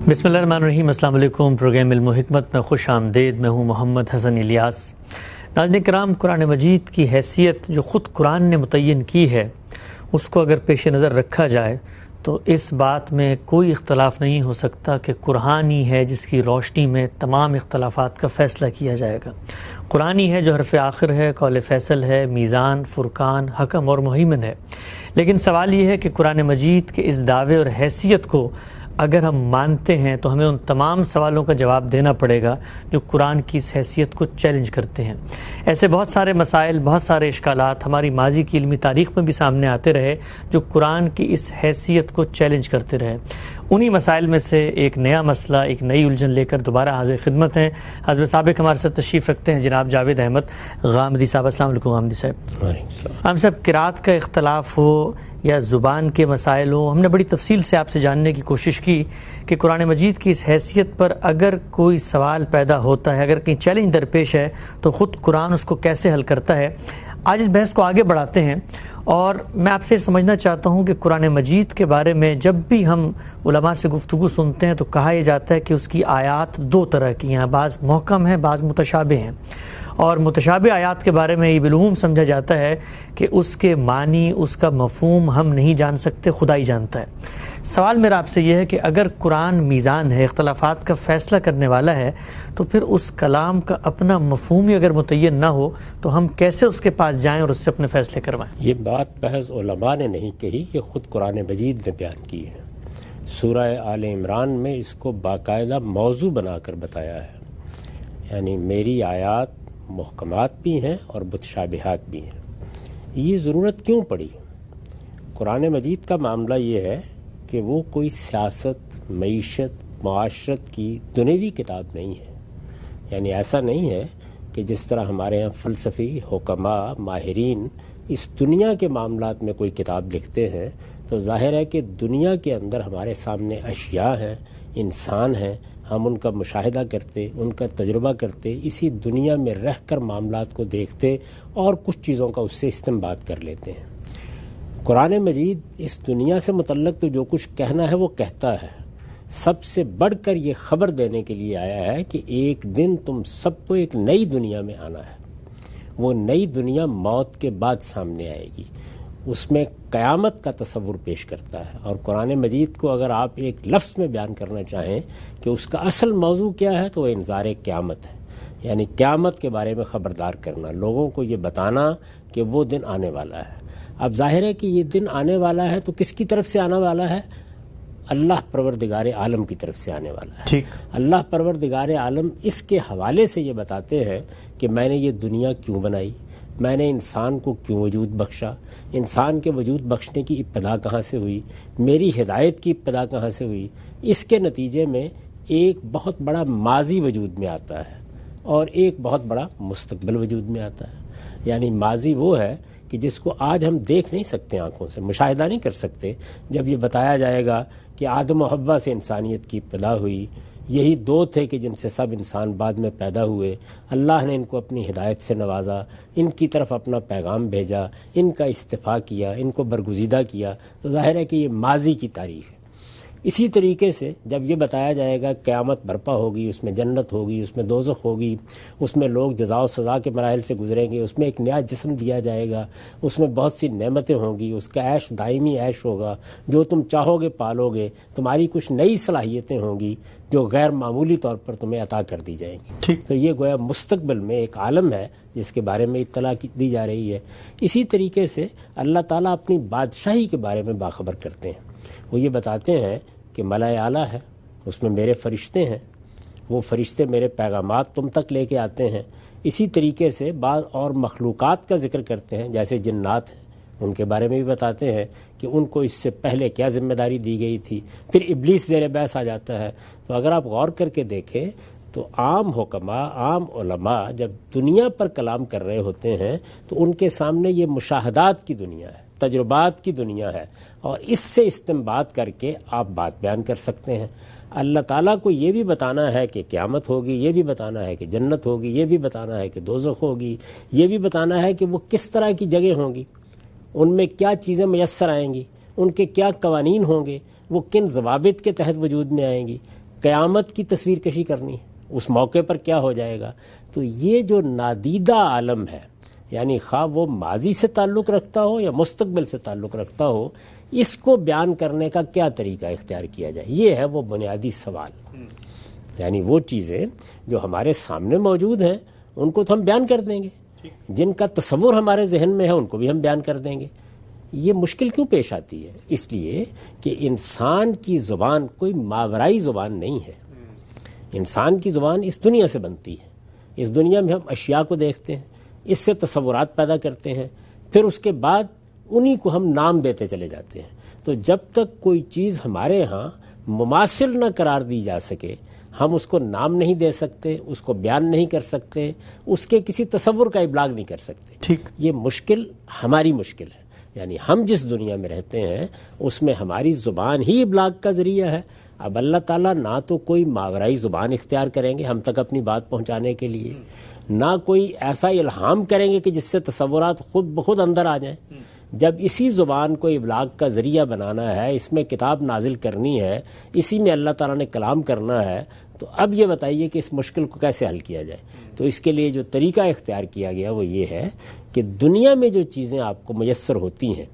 بسم اللہ الرحمن الرحیم۔ السلام علیکم۔ پروگرام علم و حکمت میں خوش آمدید۔ میں ہوں محمد حسن الیاس۔ ناظرین کرام، قرآن مجید کی حیثیت جو خود قرآن نے متعین کی ہے، اس کو اگر پیش نظر رکھا جائے تو اس بات میں کوئی اختلاف نہیں ہو سکتا کہ قرآن ہی ہے جس کی روشنی میں تمام اختلافات کا فیصلہ کیا جائے گا۔ قرآن ہی ہے جو حرف آخر ہے، قول فیصل ہے، میزان، فرقان، حکم اور مہیمن ہے۔ لیکن سوال یہ ہے کہ قرآن مجید کے اس دعوے اور حیثیت کو اگر ہم مانتے ہیں تو ہمیں ان تمام سوالوں کا جواب دینا پڑے گا جو قرآن کی اس حیثیت کو چیلنج کرتے ہیں۔ ایسے بہت سارے مسائل، بہت سارے اشکالات ہماری ماضی کی علمی تاریخ میں بھی سامنے آتے رہے جو قرآن کی اس حیثیت کو چیلنج کرتے رہے۔ انہی مسائل میں سے ایک نیا مسئلہ، ایک نئی الجھن لے کر دوبارہ حاضر خدمت ہیں۔ حضرت سابق ہمارے ساتھ تشریف رکھتے ہیں جناب جاوید احمد غامدی صاحب۔ السلام علیکم غامدی صاحب۔ ہم صاحب، قرات کا اختلاف ہو یا زبان کے مسائل ہوں، ہم نے بڑی تفصیل سے آپ سے جاننے کی کوشش کی کہ قرآن مجید کی اس حیثیت پر اگر کوئی سوال پیدا ہوتا ہے، اگر کہیں چیلنج درپیش ہے تو خود قرآن اس کو کیسے حل کرتا ہے۔ آج اس بحث کو آگے بڑھاتے ہیں اور میں آپ سے سمجھنا چاہتا ہوں کہ قرآن مجید کے بارے میں جب بھی ہم علماء سے گفتگو سنتے ہیں تو کہا یہ جاتا ہے کہ اس کی آیات دو طرح کی ہیں، بعض محکم ہیں، بعض متشابہ ہیں، اور متشابہ آیات کے بارے میں یہ بالعموم سمجھا جاتا ہے کہ اس کے معنی، اس کا مفہوم ہم نہیں جان سکتے، خدا ہی جانتا ہے۔ سوال میرا آپ سے یہ ہے کہ اگر قرآن میزان ہے، اختلافات کا فیصلہ کرنے والا ہے، تو پھر اس کلام کا اپنا مفہوم ہی اگر متعین نہ ہو تو ہم کیسے اس کے پاس جائیں اور اس سے اپنے فیصلے کروائیں؟ یہ بات محض علماء نے نہیں کہی، یہ خود قرآن مجید نے بیان کی ہے۔ سورہ آل عمران میں اس کو باقاعدہ موضوع بنا کر بتایا ہے، یعنی میری آیات محکمات بھی ہیں اور متشابہات بھی ہیں۔ یہ ضرورت کیوں پڑی؟ قرآن مجید کا معاملہ یہ ہے کہ وہ کوئی سیاست، معیشت، معاشرت کی دنیوی کتاب نہیں ہے۔ یعنی ایسا نہیں ہے کہ جس طرح ہمارے ہاں فلسفی، حکماء، ماہرین اس دنیا کے معاملات میں کوئی کتاب لکھتے ہیں تو ظاہر ہے کہ دنیا کے اندر ہمارے سامنے اشیاء ہیں، انسان ہیں، ہم ان کا مشاہدہ کرتے، ان کا تجربہ کرتے، اسی دنیا میں رہ کر معاملات کو دیکھتے اور کچھ چیزوں کا اس سے استنباط کر لیتے ہیں۔ قرآن مجید اس دنیا سے متعلق تو جو کچھ کہنا ہے وہ کہتا ہے، سب سے بڑھ کر یہ خبر دینے کے لیے آیا ہے کہ ایک دن تم سب کو ایک نئی دنیا میں آنا ہے۔ وہ نئی دنیا موت کے بعد سامنے آئے گی، اس میں قیامت کا تصور پیش کرتا ہے۔ اور قرآن مجید کو اگر آپ ایک لفظ میں بیان کرنا چاہیں کہ اس کا اصل موضوع کیا ہے تو وہ انذار قیامت ہے، یعنی قیامت کے بارے میں خبردار کرنا، لوگوں کو یہ بتانا کہ وہ دن آنے والا ہے۔ اب ظاہر ہے کہ یہ دن آنے والا ہے تو کس کی طرف سے آنے والا ہے؟ اللہ پروردگار عالم کی طرف سے آنے والا ہے۔ اللہ پروردگار عالم اس کے حوالے سے یہ بتاتے ہیں کہ میں نے یہ دنیا کیوں بنائی، میں نے انسان کو کیوں وجود بخشا، انسان کے وجود بخشنے کی ابتدا کہاں سے ہوئی، میری ہدایت کی ابتدا کہاں سے ہوئی۔ اس کے نتیجے میں ایک بہت بڑا ماضی وجود میں آتا ہے اور ایک بہت بڑا مستقبل وجود میں آتا ہے۔ یعنی ماضی وہ ہے کہ جس کو آج ہم دیکھ نہیں سکتے، آنکھوں سے مشاہدہ نہیں کر سکتے۔ جب یہ بتایا جائے گا کہ آدم و حوا سے انسانیت کی ابتدا ہوئی، یہی دو تھے کہ جن سے سب انسان بعد میں پیدا ہوئے، اللہ نے ان کو اپنی ہدایت سے نوازا، ان کی طرف اپنا پیغام بھیجا، ان کا استفاء کیا، ان کو برگزیدہ کیا، تو ظاہر ہے کہ یہ ماضی کی تاریخ ہے۔ اسی طریقے سے جب یہ بتایا جائے گا قیامت برپا ہوگی، اس میں جنت ہوگی، اس میں دوزخ ہوگی، اس میں لوگ جزا و سزا کے مراحل سے گزریں گے، اس میں ایک نیا جسم دیا جائے گا، اس میں بہت سی نعمتیں ہوں گی، اس کا عیش دائمی عیش ہوگا، جو تم چاہو گے پالو گے، تمہاری کچھ نئی صلاحیتیں ہوں گی جو غیر معمولی طور پر تمہیں عطا کر دی جائیں گی۔ تو یہ گویا مستقبل میں ایک عالم ہے جس کے بارے میں اطلاع دی جا رہی ہے۔ اسی طریقے سے اللہ تعالیٰ اپنی بادشاہی کے بارے میں باخبر کرتے ہیں۔ وہ یہ بتاتے ہیں کہ ملائے اعلیٰ ہے، اس میں میرے فرشتے ہیں، وہ فرشتے میرے پیغامات تم تک لے کے آتے ہیں۔ اسی طریقے سے بعض اور مخلوقات کا ذکر کرتے ہیں، جیسے جنات ہیں، ان کے بارے میں بھی بتاتے ہیں کہ ان کو اس سے پہلے کیا ذمہ داری دی گئی تھی۔ پھر ابلیس زیر بحث آ جاتا ہے۔ تو اگر آپ غور کر کے دیکھیں تو عام حکماء، عام علماء جب دنیا پر کلام کر رہے ہوتے ہیں تو ان کے سامنے یہ مشاہدات کی دنیا ہے، تجربات کی دنیا ہے، اور اس سے استنباط کر کے آپ بات بیان کر سکتے ہیں۔ اللہ تعالیٰ کو یہ بھی بتانا ہے کہ قیامت ہوگی، یہ بھی بتانا ہے کہ جنت ہوگی، یہ بھی بتانا ہے کہ دوزخ ہوگی، یہ بھی بتانا ہے کہ وہ کس طرح کی جگہ ہوں گی، ان میں کیا چیزیں میسر آئیں گی، ان کے کیا قوانین ہوں گے، وہ کن ضوابط کے تحت وجود میں آئیں گی، قیامت کی تصویر کشی کرنی ہے، اس موقع پر کیا ہو جائے گا. تو یہ جو نادیدہ عالم ہے، یعنی خواہ وہ ماضی سے تعلق رکھتا ہو یا مستقبل سے تعلق رکھتا ہو، اس کو بیان کرنے کا کیا طریقہ اختیار کیا جائے، یہ ہے وہ بنیادی سوال. یعنی وہ چیزیں جو ہمارے سامنے موجود ہیں ان کو تو ہم بیان کر دیں گے، جن کا تصور ہمارے ذہن میں ہے ان کو بھی ہم بیان کر دیں گے. یہ مشکل کیوں پیش آتی ہے؟ اس لیے کہ انسان کی زبان کوئی ماورائی زبان نہیں ہے. انسان کی زبان اس دنیا سے بنتی ہے. اس دنیا میں ہم اشیاء کو دیکھتے ہیں، اس سے تصورات پیدا کرتے ہیں، پھر اس کے بعد انہی کو ہم نام دیتے چلے جاتے ہیں. تو جب تک کوئی چیز ہمارے ہاں مماثل نہ قرار دی جا سکے، ہم اس کو نام نہیں دے سکتے، اس کو بیان نہیں کر سکتے، اس کے کسی تصور کا ابلاغ نہیں کر سکتے. ٹھیک، یہ مشکل ہماری مشکل ہے. یعنی ہم جس دنیا میں رہتے ہیں اس میں ہماری زبان ہی ابلاغ کا ذریعہ ہے. اب اللہ تعالیٰ نہ تو کوئی ماورائی زبان اختیار کریں گے ہم تک اپنی بات پہنچانے کے لیے، نہ کوئی ایسا الہام کریں گے کہ جس سے تصورات خود بخود اندر آ جائیں. جب اسی زبان کو ابلاغ کا ذریعہ بنانا ہے، اس میں کتاب نازل کرنی ہے، اسی میں اللہ تعالیٰ نے کلام کرنا ہے، تو اب یہ بتائیے کہ اس مشکل کو کیسے حل کیا جائے. تو اس کے لیے جو طریقہ اختیار کیا گیا وہ یہ ہے کہ دنیا میں جو چیزیں آپ کو میسر ہوتی ہیں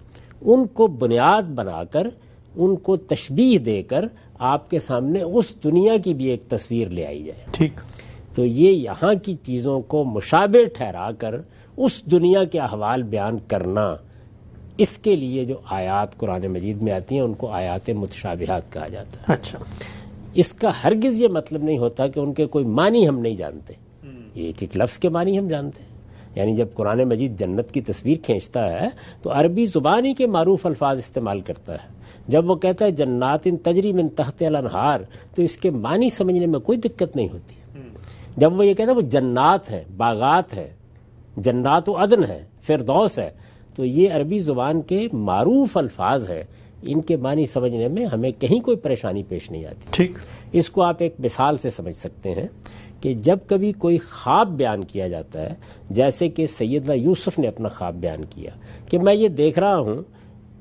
ان کو بنیاد بنا کر، ان کو تشبیہ دے کر آپ کے سامنے اس دنیا کی بھی ایک تصویر لے آئی جائے. ٹھیک، تو یہ یہاں کی چیزوں کو مشابہ ٹھہرا کر اس دنیا کے احوال بیان کرنا، اس کے لیے جو آیات قرآن مجید میں آتی ہیں ان کو آیات متشابہات کہا جاتا ہے. اچھا، اس کا ہرگز یہ مطلب نہیں ہوتا کہ ان کے کوئی معنی ہم نہیں جانتے. یہ ایک ایک لفظ کے معنی ہم جانتے ہیں. یعنی جب قرآن مجید جنت کی تصویر کھینچتا ہے تو عربی زبان ہی کے معروف الفاظ استعمال کرتا ہے. جب وہ کہتا ہے جنات تجری من تحت الانہار، تو اس کے معنی سمجھنے میں کوئی دقت نہیں ہوتی. جب وہ یہ کہتا ہے وہ جنات ہیں، باغات ہیں، جنات و عدن ہے، فردوس ہے، تو یہ عربی زبان کے معروف الفاظ ہیں. ان کے معنی سمجھنے میں ہمیں کہیں کوئی پریشانی پیش نہیں آتی. ٹھیک، اس کو آپ ایک مثال سے سمجھ سکتے ہیں کہ جب کبھی کوئی خواب بیان کیا جاتا ہے، جیسے کہ سیدنا یوسف نے اپنا خواب بیان کیا کہ میں یہ دیکھ رہا ہوں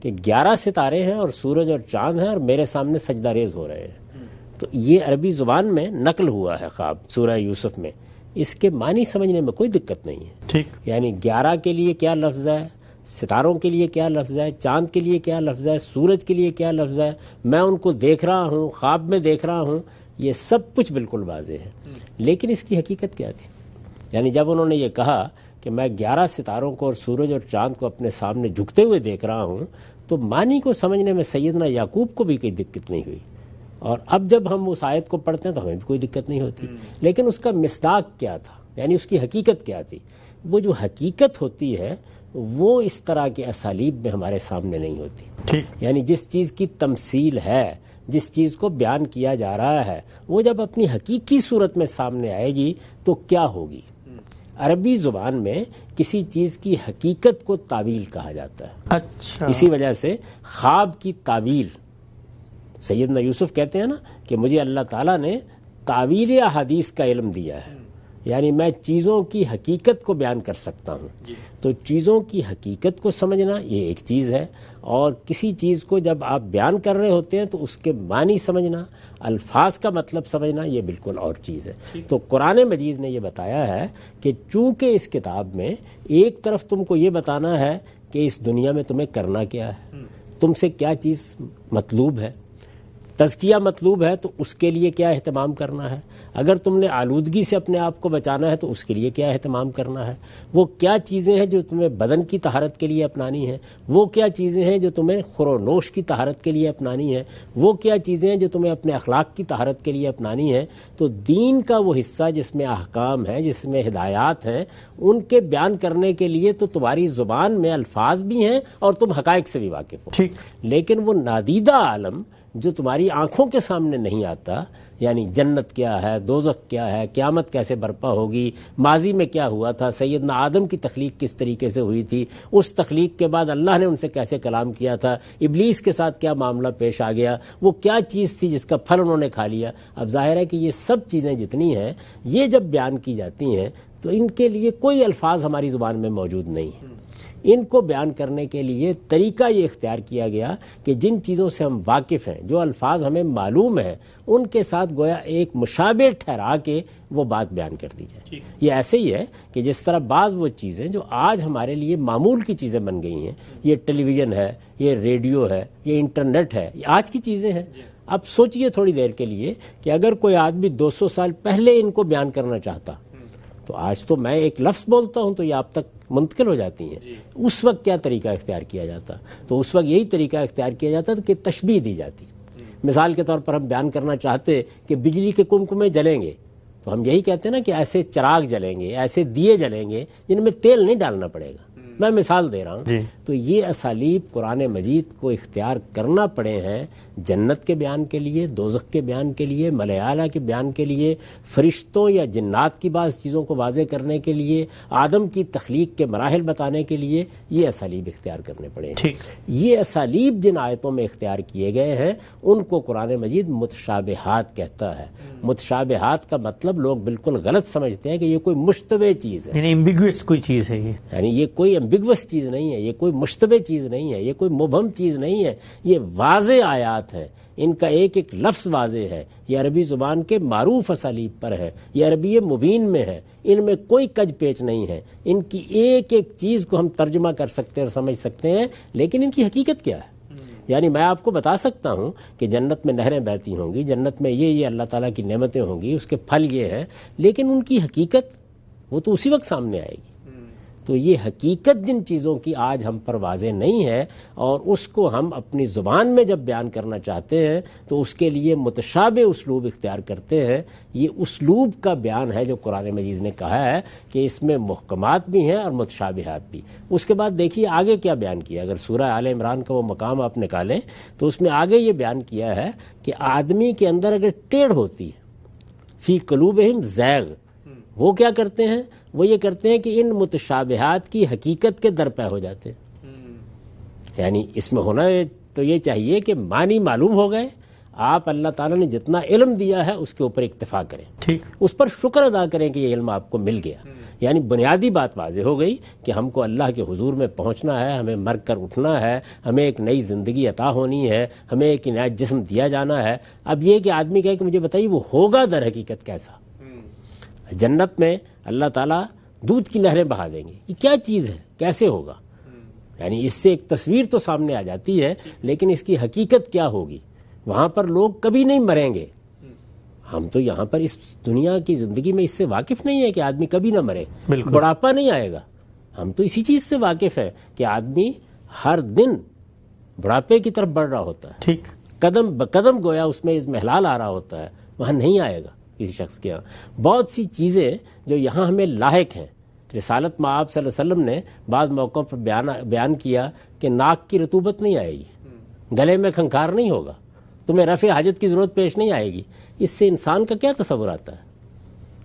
کہ 11 ستارے ہیں اور سورج اور چاند ہیں اور میرے سامنے سجدہ ریز ہو رہے ہیں. تو یہ عربی زبان میں نقل ہوا ہے خواب سورہ یوسف میں. اس کے معنی سمجھنے میں کوئی دقت نہیں ہے. ٹھیک، یعنی 11 کے لیے کیا لفظ ہے، ستاروں کے لیے کیا لفظ ہے، چاند کے لیے کیا لفظ ہے، سورج کے لیے کیا لفظ ہے، میں ان کو دیکھ رہا ہوں، خواب میں دیکھ رہا ہوں، یہ سب کچھ بالکل واضح ہے. لیکن اس کی حقیقت کیا تھی؟ یعنی جب انہوں نے یہ کہا کہ میں 11 ستاروں کو اور سورج اور چاند کو اپنے سامنے جھکتے ہوئے دیکھ رہا ہوں، تو معنی کو سمجھنے میں سیدنا یعقوب کو بھی کوئی دقت نہیں ہوئی. اور اب جب ہم اس آیت کو پڑھتے ہیں تو ہمیں بھی کوئی دقت نہیں ہوتی. لیکن اس کا مصداق کیا تھا، یعنی اس کی حقیقت کیا تھی؟ وہ جو حقیقت ہوتی ہے وہ اس طرح کے اسالیب میں ہمارے سامنے نہیں ہوتی. ٹھیک، یعنی جس چیز کی تمثیل ہے، جس چیز کو بیان کیا جا رہا ہے، وہ جب اپنی حقیقی صورت میں سامنے آئے گی تو کیا ہوگی؟ عربی زبان میں کسی چیز کی حقیقت کو تعویل کہا جاتا ہے. اچھا، اسی وجہ سے خواب کی تعویل، سیدنا یوسف کہتے ہیں نا کہ مجھے اللہ تعالیٰ نے تعویل احادیث کا علم دیا ہے، یعنی میں چیزوں کی حقیقت کو بیان کر سکتا ہوں. تو چیزوں کی حقیقت کو سمجھنا یہ ایک چیز ہے، اور کسی چیز کو جب آپ بیان کر رہے ہوتے ہیں تو اس کے معنی سمجھنا، الفاظ کا مطلب سمجھنا، یہ بالکل اور چیز ہے. تو قرآن مجید نے یہ بتایا ہے کہ چونکہ اس کتاب میں ایک طرف تم کو یہ بتانا ہے کہ اس دنیا میں تمہیں کرنا کیا ہے، تم سے کیا چیز مطلوب ہے، تزکیہ مطلوب ہے تو اس کے لیے کیا اہتمام کرنا ہے، اگر تم نے آلودگی سے اپنے آپ کو بچانا ہے تو اس کے لیے کیا اہتمام کرنا ہے، وہ کیا چیزیں ہیں جو تمہیں بدن کی طہارت کے لیے اپنانی ہیں، وہ کیا چیزیں ہیں جو تمہیں خور و نوش کی طہارت کے لیے اپنانی ہیں، وہ کیا چیزیں ہیں جو تمہیں اپنے اخلاق کی طہارت کے لیے اپنانی ہیں. تو دین کا وہ حصہ جس میں احکام ہیں، جس میں ہدایات ہیں، ان کے بیان کرنے کے لیے تو تمہاری زبان میں الفاظ بھی ہیں اور تم حقائق سے بھی واقف ہو. ٹھیک، لیکن وہ نادیدہ عالم جو تمہاری آنکھوں کے سامنے نہیں آتا، یعنی جنت کیا ہے، دوزخ کیا ہے، قیامت کیسے برپا ہوگی، ماضی میں کیا ہوا تھا، سیدنا آدم کی تخلیق کس طریقے سے ہوئی تھی، اس تخلیق کے بعد اللہ نے ان سے کیسے کلام کیا تھا، ابلیس کے ساتھ کیا معاملہ پیش آ گیا، وہ کیا چیز تھی جس کا پھل انہوں نے کھا لیا. اب ظاہر ہے کہ یہ سب چیزیں جتنی ہیں یہ جب بیان کی جاتی ہیں تو ان کے لیے کوئی الفاظ ہماری زبان میں موجود نہیں ہیں. ان کو بیان کرنے کے لیے طریقہ یہ اختیار کیا گیا کہ جن چیزوں سے ہم واقف ہیں، جو الفاظ ہمیں معلوم ہیں، ان کے ساتھ گویا ایک مشابہ ٹھہرا کے وہ بات بیان کر دی جائے۔ یہ ایسے ہی ہے کہ جس طرح بعض وہ چیزیں جو آج ہمارے لیے معمول کی چیزیں بن گئی ہیں، یہ ٹیلی ویژن ہے، یہ ریڈیو ہے، یہ انٹرنیٹ ہے، یہ آج کی چیزیں ہیں۔ اب سوچئے تھوڑی دیر کے لیے کہ اگر کوئی آدمی 200 سال پہلے ان کو بیان کرنا چاہتا، تو آج تو میں ایک لفظ بولتا ہوں تو یہ آپ تک منتقل ہو جاتی ہیں۔ اس وقت کیا طریقہ اختیار کیا جاتا؟ تو اس وقت یہی طریقہ اختیار کیا جاتا کہ تشبیہ دی جاتی۔ مثال کے طور پر ہم بیان کرنا چاہتے کہ بجلی کے کمکمے جلیں گے، تو ہم یہی کہتے ہیں نا کہ ایسے چراغ جلیں گے، ایسے دیے جلیں گے جن میں تیل نہیں ڈالنا پڑے گا۔ میں مثال دے رہا ہوں۔ تو یہ اسالیب قرآن مجید کو اختیار کرنا پڑے ہیں جنت کے بیان کے لیے، دوزخ کے بیان کے لیے، ملائے اعلیٰ کے بیان کے لیے، فرشتوں یا جنات کی بعض چیزوں کو واضح کرنے کے لیے، آدم کی تخلیق کے مراحل بتانے کے لیے یہ اسالیب اختیار کرنے پڑے ہیں۔ یہ اسالیب جن آیتوں میں اختیار کیے گئے ہیں ان کو قرآن مجید متشابہات کہتا ہے۔ متشابہات کا مطلب لوگ بالکل غلط سمجھتے ہیں کہ یہ کوئی مشتبہ چیز ہے، یعنی ایمبیگوس کوئی چیز ہے، یعنی یہ کوئی ایمبیگوس چیز نہیں ہے، یہ کوئی مشتبہ چیز نہیں ہے، یہ کوئی مبہم چیز نہیں ہے، یہ واضح آیات ہیں۔ ان کا ایک ایک لفظ واضح ہے، یہ عربی زبان کے معروف اسالیب پر ہے، یہ عربی مبین میں ہے، ان میں کوئی کج پیچ نہیں ہے، ان کی ایک ایک چیز کو ہم ترجمہ کر سکتے ہیں اور سمجھ سکتے ہیں، لیکن ان کی حقیقت کیا ہے؟ یعنی میں آپ کو بتا سکتا ہوں کہ جنت میں نہریں بہتی ہوں گی، جنت میں یہ اللہ تعالیٰ کی نعمتیں ہوں گی، اس کے پھل یہ ہیں، لیکن ان کی حقیقت وہ تو اسی وقت سامنے آئے گی۔ تو یہ حقیقت جن چیزوں کی آج ہم پر واضح نہیں ہے اور اس کو ہم اپنی زبان میں جب بیان کرنا چاہتے ہیں تو اس کے لیے متشابہ اسلوب اختیار کرتے ہیں۔ یہ اسلوب کا بیان ہے جو قرآن مجید نے کہا ہے کہ اس میں محکمات بھی ہیں اور متشابہات بھی۔ اس کے بعد دیکھیے آگے کیا بیان کیا، اگر سورہ آل عمران کا وہ مقام آپ نکالیں تو اس میں آگے یہ بیان کیا ہے کہ آدمی کے اندر اگر ٹیڑھ ہوتی ہے، فی قلوبہم زیغ، وہ کیا کرتے ہیں؟ وہ یہ کرتے ہیں کہ ان متشابہات کی حقیقت کے درپے ہو جاتے ہیں۔ یعنی اس میں ہونا تو یہ چاہیے کہ معنی معلوم ہو گئے، آپ اللہ تعالیٰ نے جتنا علم دیا ہے اس کے اوپر اکتفا کریں، اس پر شکر ادا کریں کہ یہ علم آپ کو مل گیا۔ یعنی بنیادی بات واضح ہو گئی کہ ہم کو اللہ کے حضور میں پہنچنا ہے، ہمیں مر کر اٹھنا ہے، ہمیں ایک نئی زندگی عطا ہونی ہے، ہمیں ایک نیا جسم دیا جانا ہے۔ اب یہ کہ آدمی کہے کہ مجھے بتائیے وہ ہوگا در حقیقت کیسا؟ جنت میں اللہ تعالیٰ دودھ کی نہریں بہا دیں گے، یہ کیا چیز ہے، کیسے ہوگا؟ یعنی اس سے ایک تصویر تو سامنے آ جاتی ہے، لیکن اس کی حقیقت کیا ہوگی؟ وہاں پر لوگ کبھی نہیں مریں گے۔ ہم تو یہاں پر اس دنیا کی زندگی میں اس سے واقف نہیں ہے کہ آدمی کبھی نہ مرے، بڑھاپا نہیں آئے گا۔ ہم تو اسی چیز سے واقف ہیں کہ آدمی ہر دن بڑھاپے کی طرف بڑھ رہا ہوتا ہے، قدم بقدم گویا اس میں اضمحلال آ رہا ہوتا ہے، وہاں نہیں آئے گا کسی شخص کے یہاں۔ بہت سی چیزیں جو یہاں ہمیں لاحق ہیں، رسالت میں آپ صلی اللہ علیہ وسلم نے بعض موقعوں پر بیان کیا کہ ناک کی رطوبت نہیں آئے گی، گلے میں کھنکھار نہیں ہوگا، تمہیں رفع حاجت کی ضرورت پیش نہیں آئے گی۔ اس سے انسان کا کیا تصور آتا ہے؟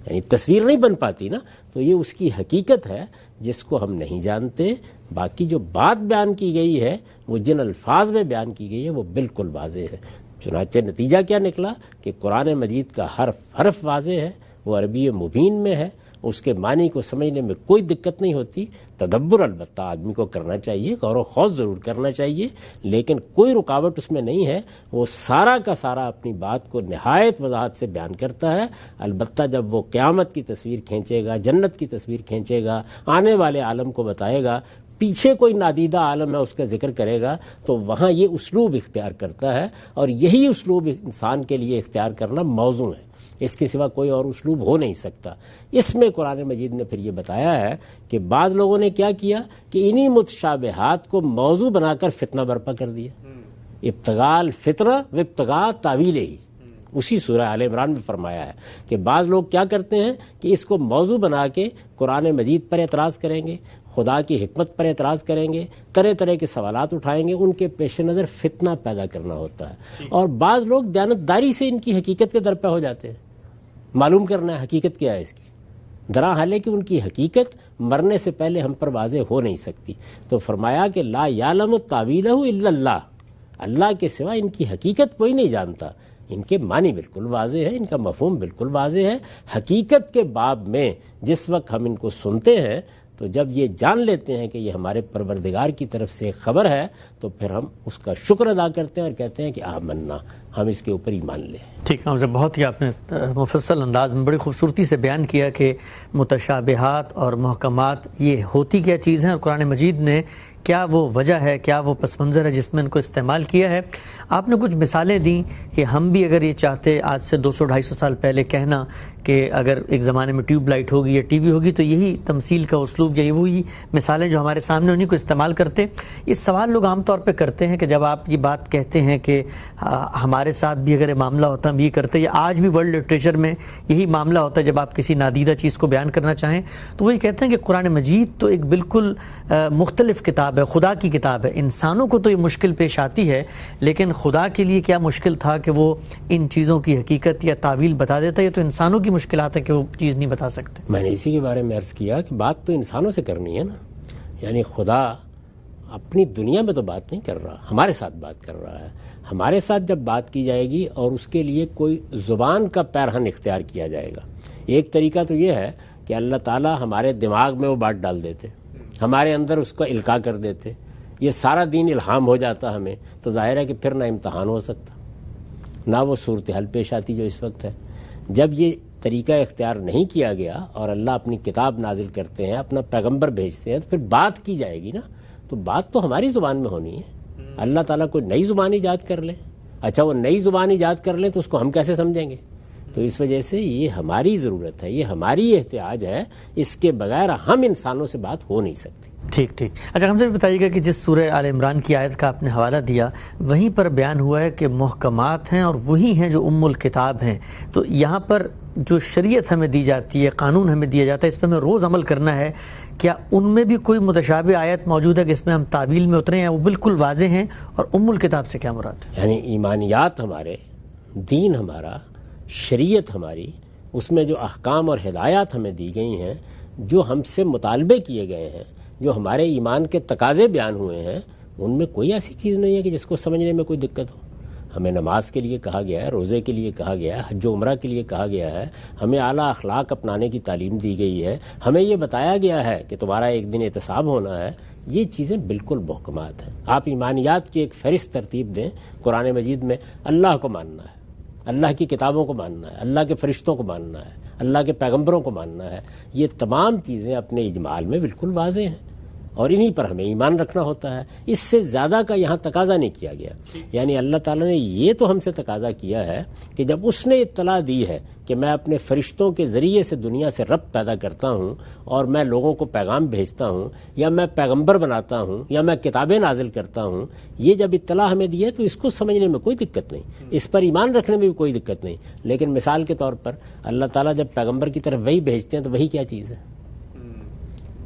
یعنی تصویر نہیں بن پاتی نا۔ تو یہ اس کی حقیقت ہے جس کو ہم نہیں جانتے۔ باقی جو بات بیان کی گئی ہے وہ جن الفاظ میں بیان کی گئی ہے وہ بالکل واضح ہے۔ چنانچہ نتیجہ کیا نکلا کہ قرآن مجید کا حرف حرف واضح ہے، وہ عربی مبین میں ہے، اس کے معنی کو سمجھنے میں کوئی دقت نہیں ہوتی۔ تدبر البتہ آدمی کو کرنا چاہیے، غور و خوض ضرور کرنا چاہیے، لیکن کوئی رکاوٹ اس میں نہیں ہے۔ وہ سارا کا سارا اپنی بات کو نہایت وضاحت سے بیان کرتا ہے۔ البتہ جب وہ قیامت کی تصویر کھینچے گا، جنت کی تصویر کھینچے گا، آنے والے عالم کو بتائے گا، پیچھے کوئی نادیدہ عالم ہے اس کا ذکر کرے گا، تو وہاں یہ اسلوب اختیار کرتا ہے، اور یہی اسلوب انسان کے لیے اختیار کرنا موزوں ہے، اس کے سوا کوئی اور اسلوب ہو نہیں سکتا۔ اس میں قرآن مجید نے پھر یہ بتایا ہے کہ بعض لوگوں نے کیا کیا کہ انہی متشابہات کو موضوع بنا کر فتنہ برپا کر دیا۔ ابتغاء الفتنہ و ابتغاء تاویلہ، اسی سورہ آل عمران میں فرمایا ہے کہ بعض لوگ کیا کرتے ہیں کہ اس کو موضوع بنا کے قرآن مجید پر اعتراض کریں گے، خدا کی حکمت پر اعتراض کریں گے، طرح طرح کے سوالات اٹھائیں گے، ان کے پیش نظر فتنہ پیدا کرنا ہوتا ہے۔ اور بعض لوگ دیانتداری سے ان کی حقیقت کے درپے ہو جاتے ہیں، معلوم کرنا ہے حقیقت کیا ہے اس کی، درا حالے کہ ان کی حقیقت مرنے سے پہلے ہم پر واضح ہو نہیں سکتی۔ تو فرمایا کہ لا یعلم تاویلہ الا اللہ، اللہ کے سوا ان کی حقیقت کوئی نہیں جانتا۔ ان کے معنی بالکل واضح ہے، ان کا مفہوم بالکل واضح ہے۔ حقیقت کے باب میں جس وقت ہم ان کو سنتے ہیں تو جب یہ جان لیتے ہیں کہ یہ ہمارے پروردگار کی طرف سے خبر ہے تو پھر ہم اس کا شکر ادا کرتے ہیں اور کہتے ہیں کہ آمنا، ہم اس کے اوپر ایمان لیں۔ ٹھیک ہے، بہت ہی آپ نے مفصل انداز میں بڑی خوبصورتی سے بیان کیا کہ متشابہات اور محکمات یہ ہوتی کیا چیز ہیں، اور قرآن مجید نے کیا وہ وجہ ہے، کیا وہ پس منظر ہے جس میں ان کو استعمال کیا ہے۔ آپ نے کچھ مثالیں دیں کہ ہم بھی اگر یہ چاہتے آج سے 200-250 سال پہلے کہنا کہ اگر ایک زمانے میں ٹیوب لائٹ ہوگی یا ٹی وی ہوگی تو یہی تمثیل کا اسلوب یا وہی مثالیں جو ہمارے سامنے انہیں کو استعمال کرتے۔ یہ سوال لوگ عام طور پہ کرتے ہیں کہ جب آپ یہ بات کہتے ہیں کہ ہمارے ساتھ بھی اگر یہ معاملہ ہوتا ہم یہ کرتے، یا آج بھی ورلڈ لٹریچر میں یہی معاملہ ہوتا ہے جب آپ کسی نادیدہ چیز کو بیان کرنا چاہیں تو وہی کہتے ہیں کہ قرآن مجید تو ایک بالکل مختلف کتاب ہے، خدا کی کتاب ہے۔ انسانوں کو تو یہ مشکل پیش آتی ہے، لیکن خدا کے لیے کیا مشکل تھا کہ وہ ان چیزوں کی حقیقت یا تعویل بتا دیتا ہے؟ یہ تو انسانوں کی مشکلات ہے کہ وہ چیز نہیں بتا سکتے۔ میں نے اسی کے بارے میں عرض کیا کہ بات تو انسانوں سے کرنی ہے نا، یعنی خدا اپنی دنیا میں تو بات نہیں کر رہا، ہمارے ساتھ بات کر رہا ہے۔ ہمارے ساتھ جب بات کی جائے گی اور اس کے لیے کوئی زبان کا پیرہن اختیار کیا جائے گا، ایک طریقہ تو یہ ہے کہ اللہ تعالیٰ ہمارے دماغ میں وہ بات ڈال دیتے، ہمارے اندر اس کو القاء کر دیتے، یہ سارا دین الہام ہو جاتا ہمیں، تو ظاہر ہے کہ پھر نہ امتحان ہو سکتا، نہ وہ صورتحال پیش آتی جو اس وقت ہے۔ جب یہ طریقہ اختیار نہیں کیا گیا اور اللہ اپنی کتاب نازل کرتے ہیں، اپنا پیغمبر بھیجتے ہیں، تو پھر بات کی جائے گی نا، تو بات تو ہماری زبان میں ہونی ہے۔ اللہ تعالیٰ کوئی نئی زبان ایجاد کر لیں، اچھا وہ نئی زبان ایجاد کر لیں تو اس کو ہم کیسے سمجھیں گے؟ تو اس وجہ سے یہ ہماری ضرورت ہے، یہ ہماری احتیاج ہے، اس کے بغیر ہم انسانوں سے بات ہو نہیں سکتی۔ ٹھیک ٹھیک۔ اچھا ہم سے بتائیے گا کہ جس سورہ آل عمران کی آیت کا آپ نے حوالہ دیا وہیں پر بیان ہوا ہے کہ محکمات ہیں اور وہی ہیں جو ام الکتاب ہیں، تو یہاں پر جو شریعت ہمیں دی جاتی ہے، قانون ہمیں دیا جاتا ہے، اس پہ ہمیں روز عمل کرنا ہے، کیا ان میں بھی کوئی متشابہ آیت موجود ہے کہ اس میں ہم تعویل میں اترے ہیں، وہ بالکل واضح ہیں؟ اور ام الکتاب سے کیا مراد ہے؟ یعنی ایمانیات ہمارے، دین ہمارا، شریعت ہماری، اس میں جو احکام اور ہدایات ہمیں دی گئی ہیں، جو ہم سے مطالبے کیے گئے ہیں، جو ہمارے ایمان کے تقاضے بیان ہوئے ہیں، ان میں کوئی ایسی چیز نہیں ہے کہ جس کو سمجھنے میں کوئی دقت ہو۔ ہمیں نماز کے لیے کہا گیا ہے، روزے کے لیے کہا گیا ہے، حج و عمرہ کے لیے کہا گیا ہے، ہمیں اعلیٰ اخلاق اپنانے کی تعلیم دی گئی ہے، ہمیں یہ بتایا گیا ہے کہ تمہارا ایک دن احتساب ہونا ہے۔ یہ چیزیں بالکل محکمات ہیں۔ آپ ایمانیات کی ایک فہرست ترتیب دیں قرآن مجید میں، اللہ کو ماننا ہے، اللہ کی کتابوں کو ماننا ہے، اللہ کے فرشتوں کو ماننا ہے، اللہ کے پیغمبروں کو ماننا ہے، یہ تمام چیزیں اپنے اجمال میں بالکل واضح ہیں اور انہی پر ہمیں ایمان رکھنا ہوتا ہے۔ اس سے زیادہ کا یہاں تقاضا نہیں کیا گیا، یعنی اللہ تعالیٰ نے یہ تو ہم سے تقاضا کیا ہے کہ جب اس نے اطلاع دی ہے کہ میں اپنے فرشتوں کے ذریعے سے دنیا سے ربط پیدا کرتا ہوں اور میں لوگوں کو پیغام بھیجتا ہوں، یا میں پیغمبر بناتا ہوں، یا میں کتابیں نازل کرتا ہوں، یہ جب اطلاع ہمیں دی ہے تو اس کو سمجھنے میں کوئی دقت نہیں، اس پر ایمان رکھنے میں بھی کوئی دقت نہیں۔ لیکن مثال کے طور پر اللہ تعالیٰ جب پیغمبر کی طرف وحی بھیجتے ہیں تو وحی کیا چیز ہے؟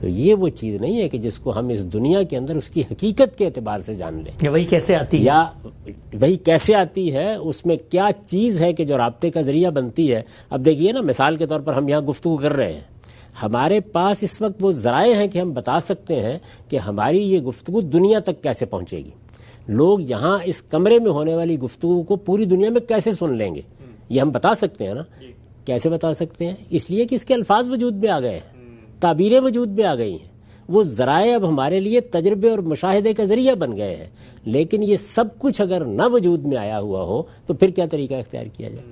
تو یہ وہ چیز نہیں ہے کہ جس کو ہم اس دنیا کے اندر اس کی حقیقت کے اعتبار سے جان لیں، یا وہی کیسے آتی ہے، یا وہی کیسے آتی ہے، اس میں کیا چیز ہے کہ جو رابطے کا ذریعہ بنتی ہے۔ اب دیکھیے نا، مثال کے طور پر ہم یہاں گفتگو کر رہے ہیں، ہمارے پاس اس وقت وہ ذرائع ہیں کہ ہم بتا سکتے ہیں کہ ہماری یہ گفتگو دنیا تک کیسے پہنچے گی، لوگ یہاں اس کمرے میں ہونے والی گفتگو کو پوری دنیا میں کیسے سن لیں گے، یہ ہم بتا سکتے ہیں نا۔ کیسے بتا سکتے ہیں؟ اس لیے کہ اس کے الفاظ وجود میں آ گئے ہیں، تعبیریں وجود میں آ گئی ہیں، وہ ذرائع اب ہمارے لیے تجربے اور مشاہدے کا ذریعہ بن گئے ہیں۔ لیکن یہ سب کچھ اگر نہ وجود میں آیا ہوا ہو تو پھر کیا طریقہ اختیار کیا جائے؟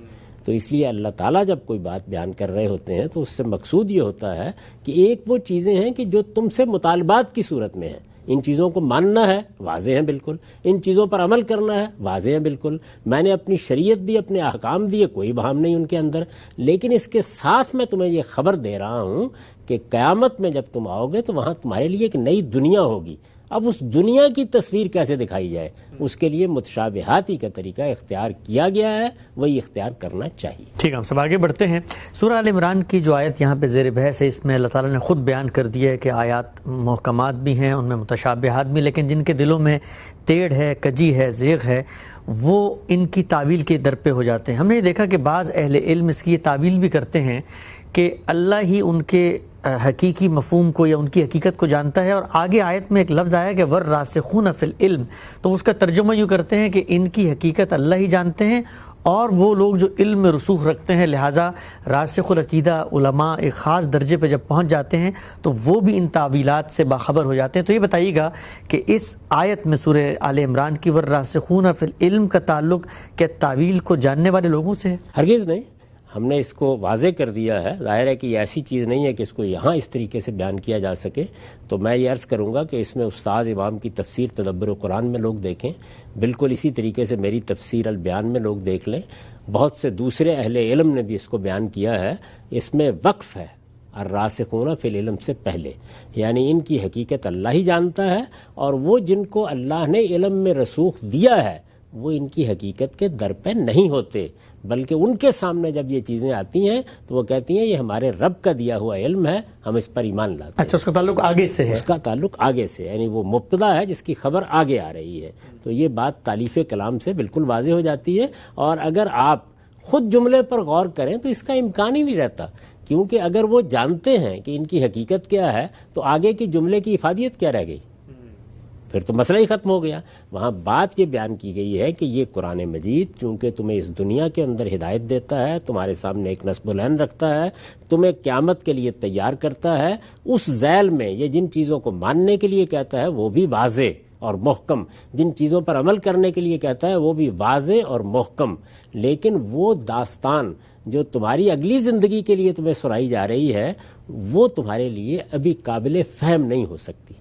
تو اس لیے اللہ تعالیٰ جب کوئی بات بیان کر رہے ہوتے ہیں تو اس سے مقصود یہ ہوتا ہے کہ ایک وہ چیزیں ہیں کہ جو تم سے مطالبات کی صورت میں ہیں، ان چیزوں کو ماننا ہے، واضح ہیں بالکل، ان چیزوں پر عمل کرنا ہے، واضح ہیں بالکل، میں نے اپنی شریعت دی، اپنے احکام دیے، کوئی بہام نہیں ان کے اندر، لیکن اس کے ساتھ میں تمہیں یہ خبر دے رہا ہوں کہ قیامت میں جب تم آؤ گے تو وہاں تمہارے لیے ایک نئی دنیا ہوگی۔ اب اس دنیا کی تصویر کیسے دکھائی جائے، اس کے لیے متشابہاتی کا طریقہ اختیار کیا گیا ہے، وہی اختیار کرنا چاہیے۔ ٹھیک ہے، ہم سب آگے بڑھتے ہیں۔ سورہ آل عمران کی جو آیت یہاں پہ زیر بحث ہے، اس میں اللہ تعالیٰ نے خود بیان کر دیا ہے کہ آیات محکمات بھی ہیں، ان میں متشابہات بھی، لیکن جن کے دلوں میں ٹیڑھ ہے، کجی ہے، زیغ ہے، وہ ان کی تعویل کے در پہ ہو جاتے ہیں۔ ہم نے یہ دیکھا کہ بعض اہل علم اس کی یہ تعویل بھی کرتے ہیں کہ اللہ ہی ان کے حقیقی مفہوم کو یا ان کی حقیقت کو جانتا ہے، اور آگے آیت میں ایک لفظ آیا کہ وَالرَّاسِخُونَ فِی الْعِلْم، تو اس کا ترجمہ یوں کرتے ہیں کہ ان کی حقیقت اللہ ہی جانتے ہیں، اور وہ لوگ جو علم میں رسوخ رکھتے ہیں، لہٰذا راسخ العقیدہ علماء ایک خاص درجے پہ جب پہنچ جاتے ہیں تو وہ بھی ان تعویلات سے باخبر ہو جاتے ہیں۔ تو یہ بتائیے گا کہ اس آیت میں سورہ آل عمران کی وَالرَّاسِخُونَ فِی الْعِلْم کا تعلق کیا تعویل کو جاننے والے لوگوں سے ہے؟ ہرگز نہیں، ہم نے اس کو واضح کر دیا ہے۔ ظاہر ہے کہ یہ ایسی چیز نہیں ہے کہ اس کو یہاں اس طریقے سے بیان کیا جا سکے، تو میں یہ عرض کروں گا کہ اس میں استاذ امام کی تفسیر تدبر قرآن میں لوگ دیکھیں، بالکل اسی طریقے سے میری تفسیر البیان میں لوگ دیکھ لیں، بہت سے دوسرے اہل علم نے بھی اس کو بیان کیا ہے۔ اس میں وقف ہے الراسخون فی العلم سے پہلے، یعنی ان کی حقیقت اللہ ہی جانتا ہے، اور وہ جن کو اللہ نے علم میں رسوخ دیا ہے وہ ان کی حقیقت کے در پہ نہیں ہوتے، بلکہ ان کے سامنے جب یہ چیزیں آتی ہیں تو وہ کہتی ہیں یہ ہمارے رب کا دیا ہوا علم ہے، ہم اس پر ایمان لاتے ہیں۔ اچھا، اس کا تعلق آگے سے ہے؟ اس کا تعلق آگے سے، یعنی وہ مبتدا ہے جس کی خبر آگے آ رہی ہے۔ تو یہ بات تالیف کلام سے بالکل واضح ہو جاتی ہے، اور اگر آپ خود جملے پر غور کریں تو اس کا امکان ہی نہیں رہتا، کیونکہ اگر وہ جانتے ہیں کہ ان کی حقیقت کیا ہے تو آگے کی جملے کی افادیت کیا رہ گئی؟ پھر تو مسئلہ ہی ختم ہو گیا۔ وہاں بات یہ بیان کی گئی ہے کہ یہ قرآن مجید چونکہ تمہیں اس دنیا کے اندر ہدایت دیتا ہے، تمہارے سامنے ایک نصب العین رکھتا ہے، تمہیں قیامت کے لیے تیار کرتا ہے، اس ذیل میں یہ جن چیزوں کو ماننے کے لیے کہتا ہے وہ بھی واضح اور محکم، جن چیزوں پر عمل کرنے کے لیے کہتا ہے وہ بھی واضح اور محکم، لیکن وہ داستان جو تمہاری اگلی زندگی کے لیے تمہیں سنائی جا رہی ہے وہ تمہارے لیے ابھی قابل فہم نہیں ہو سکتی۔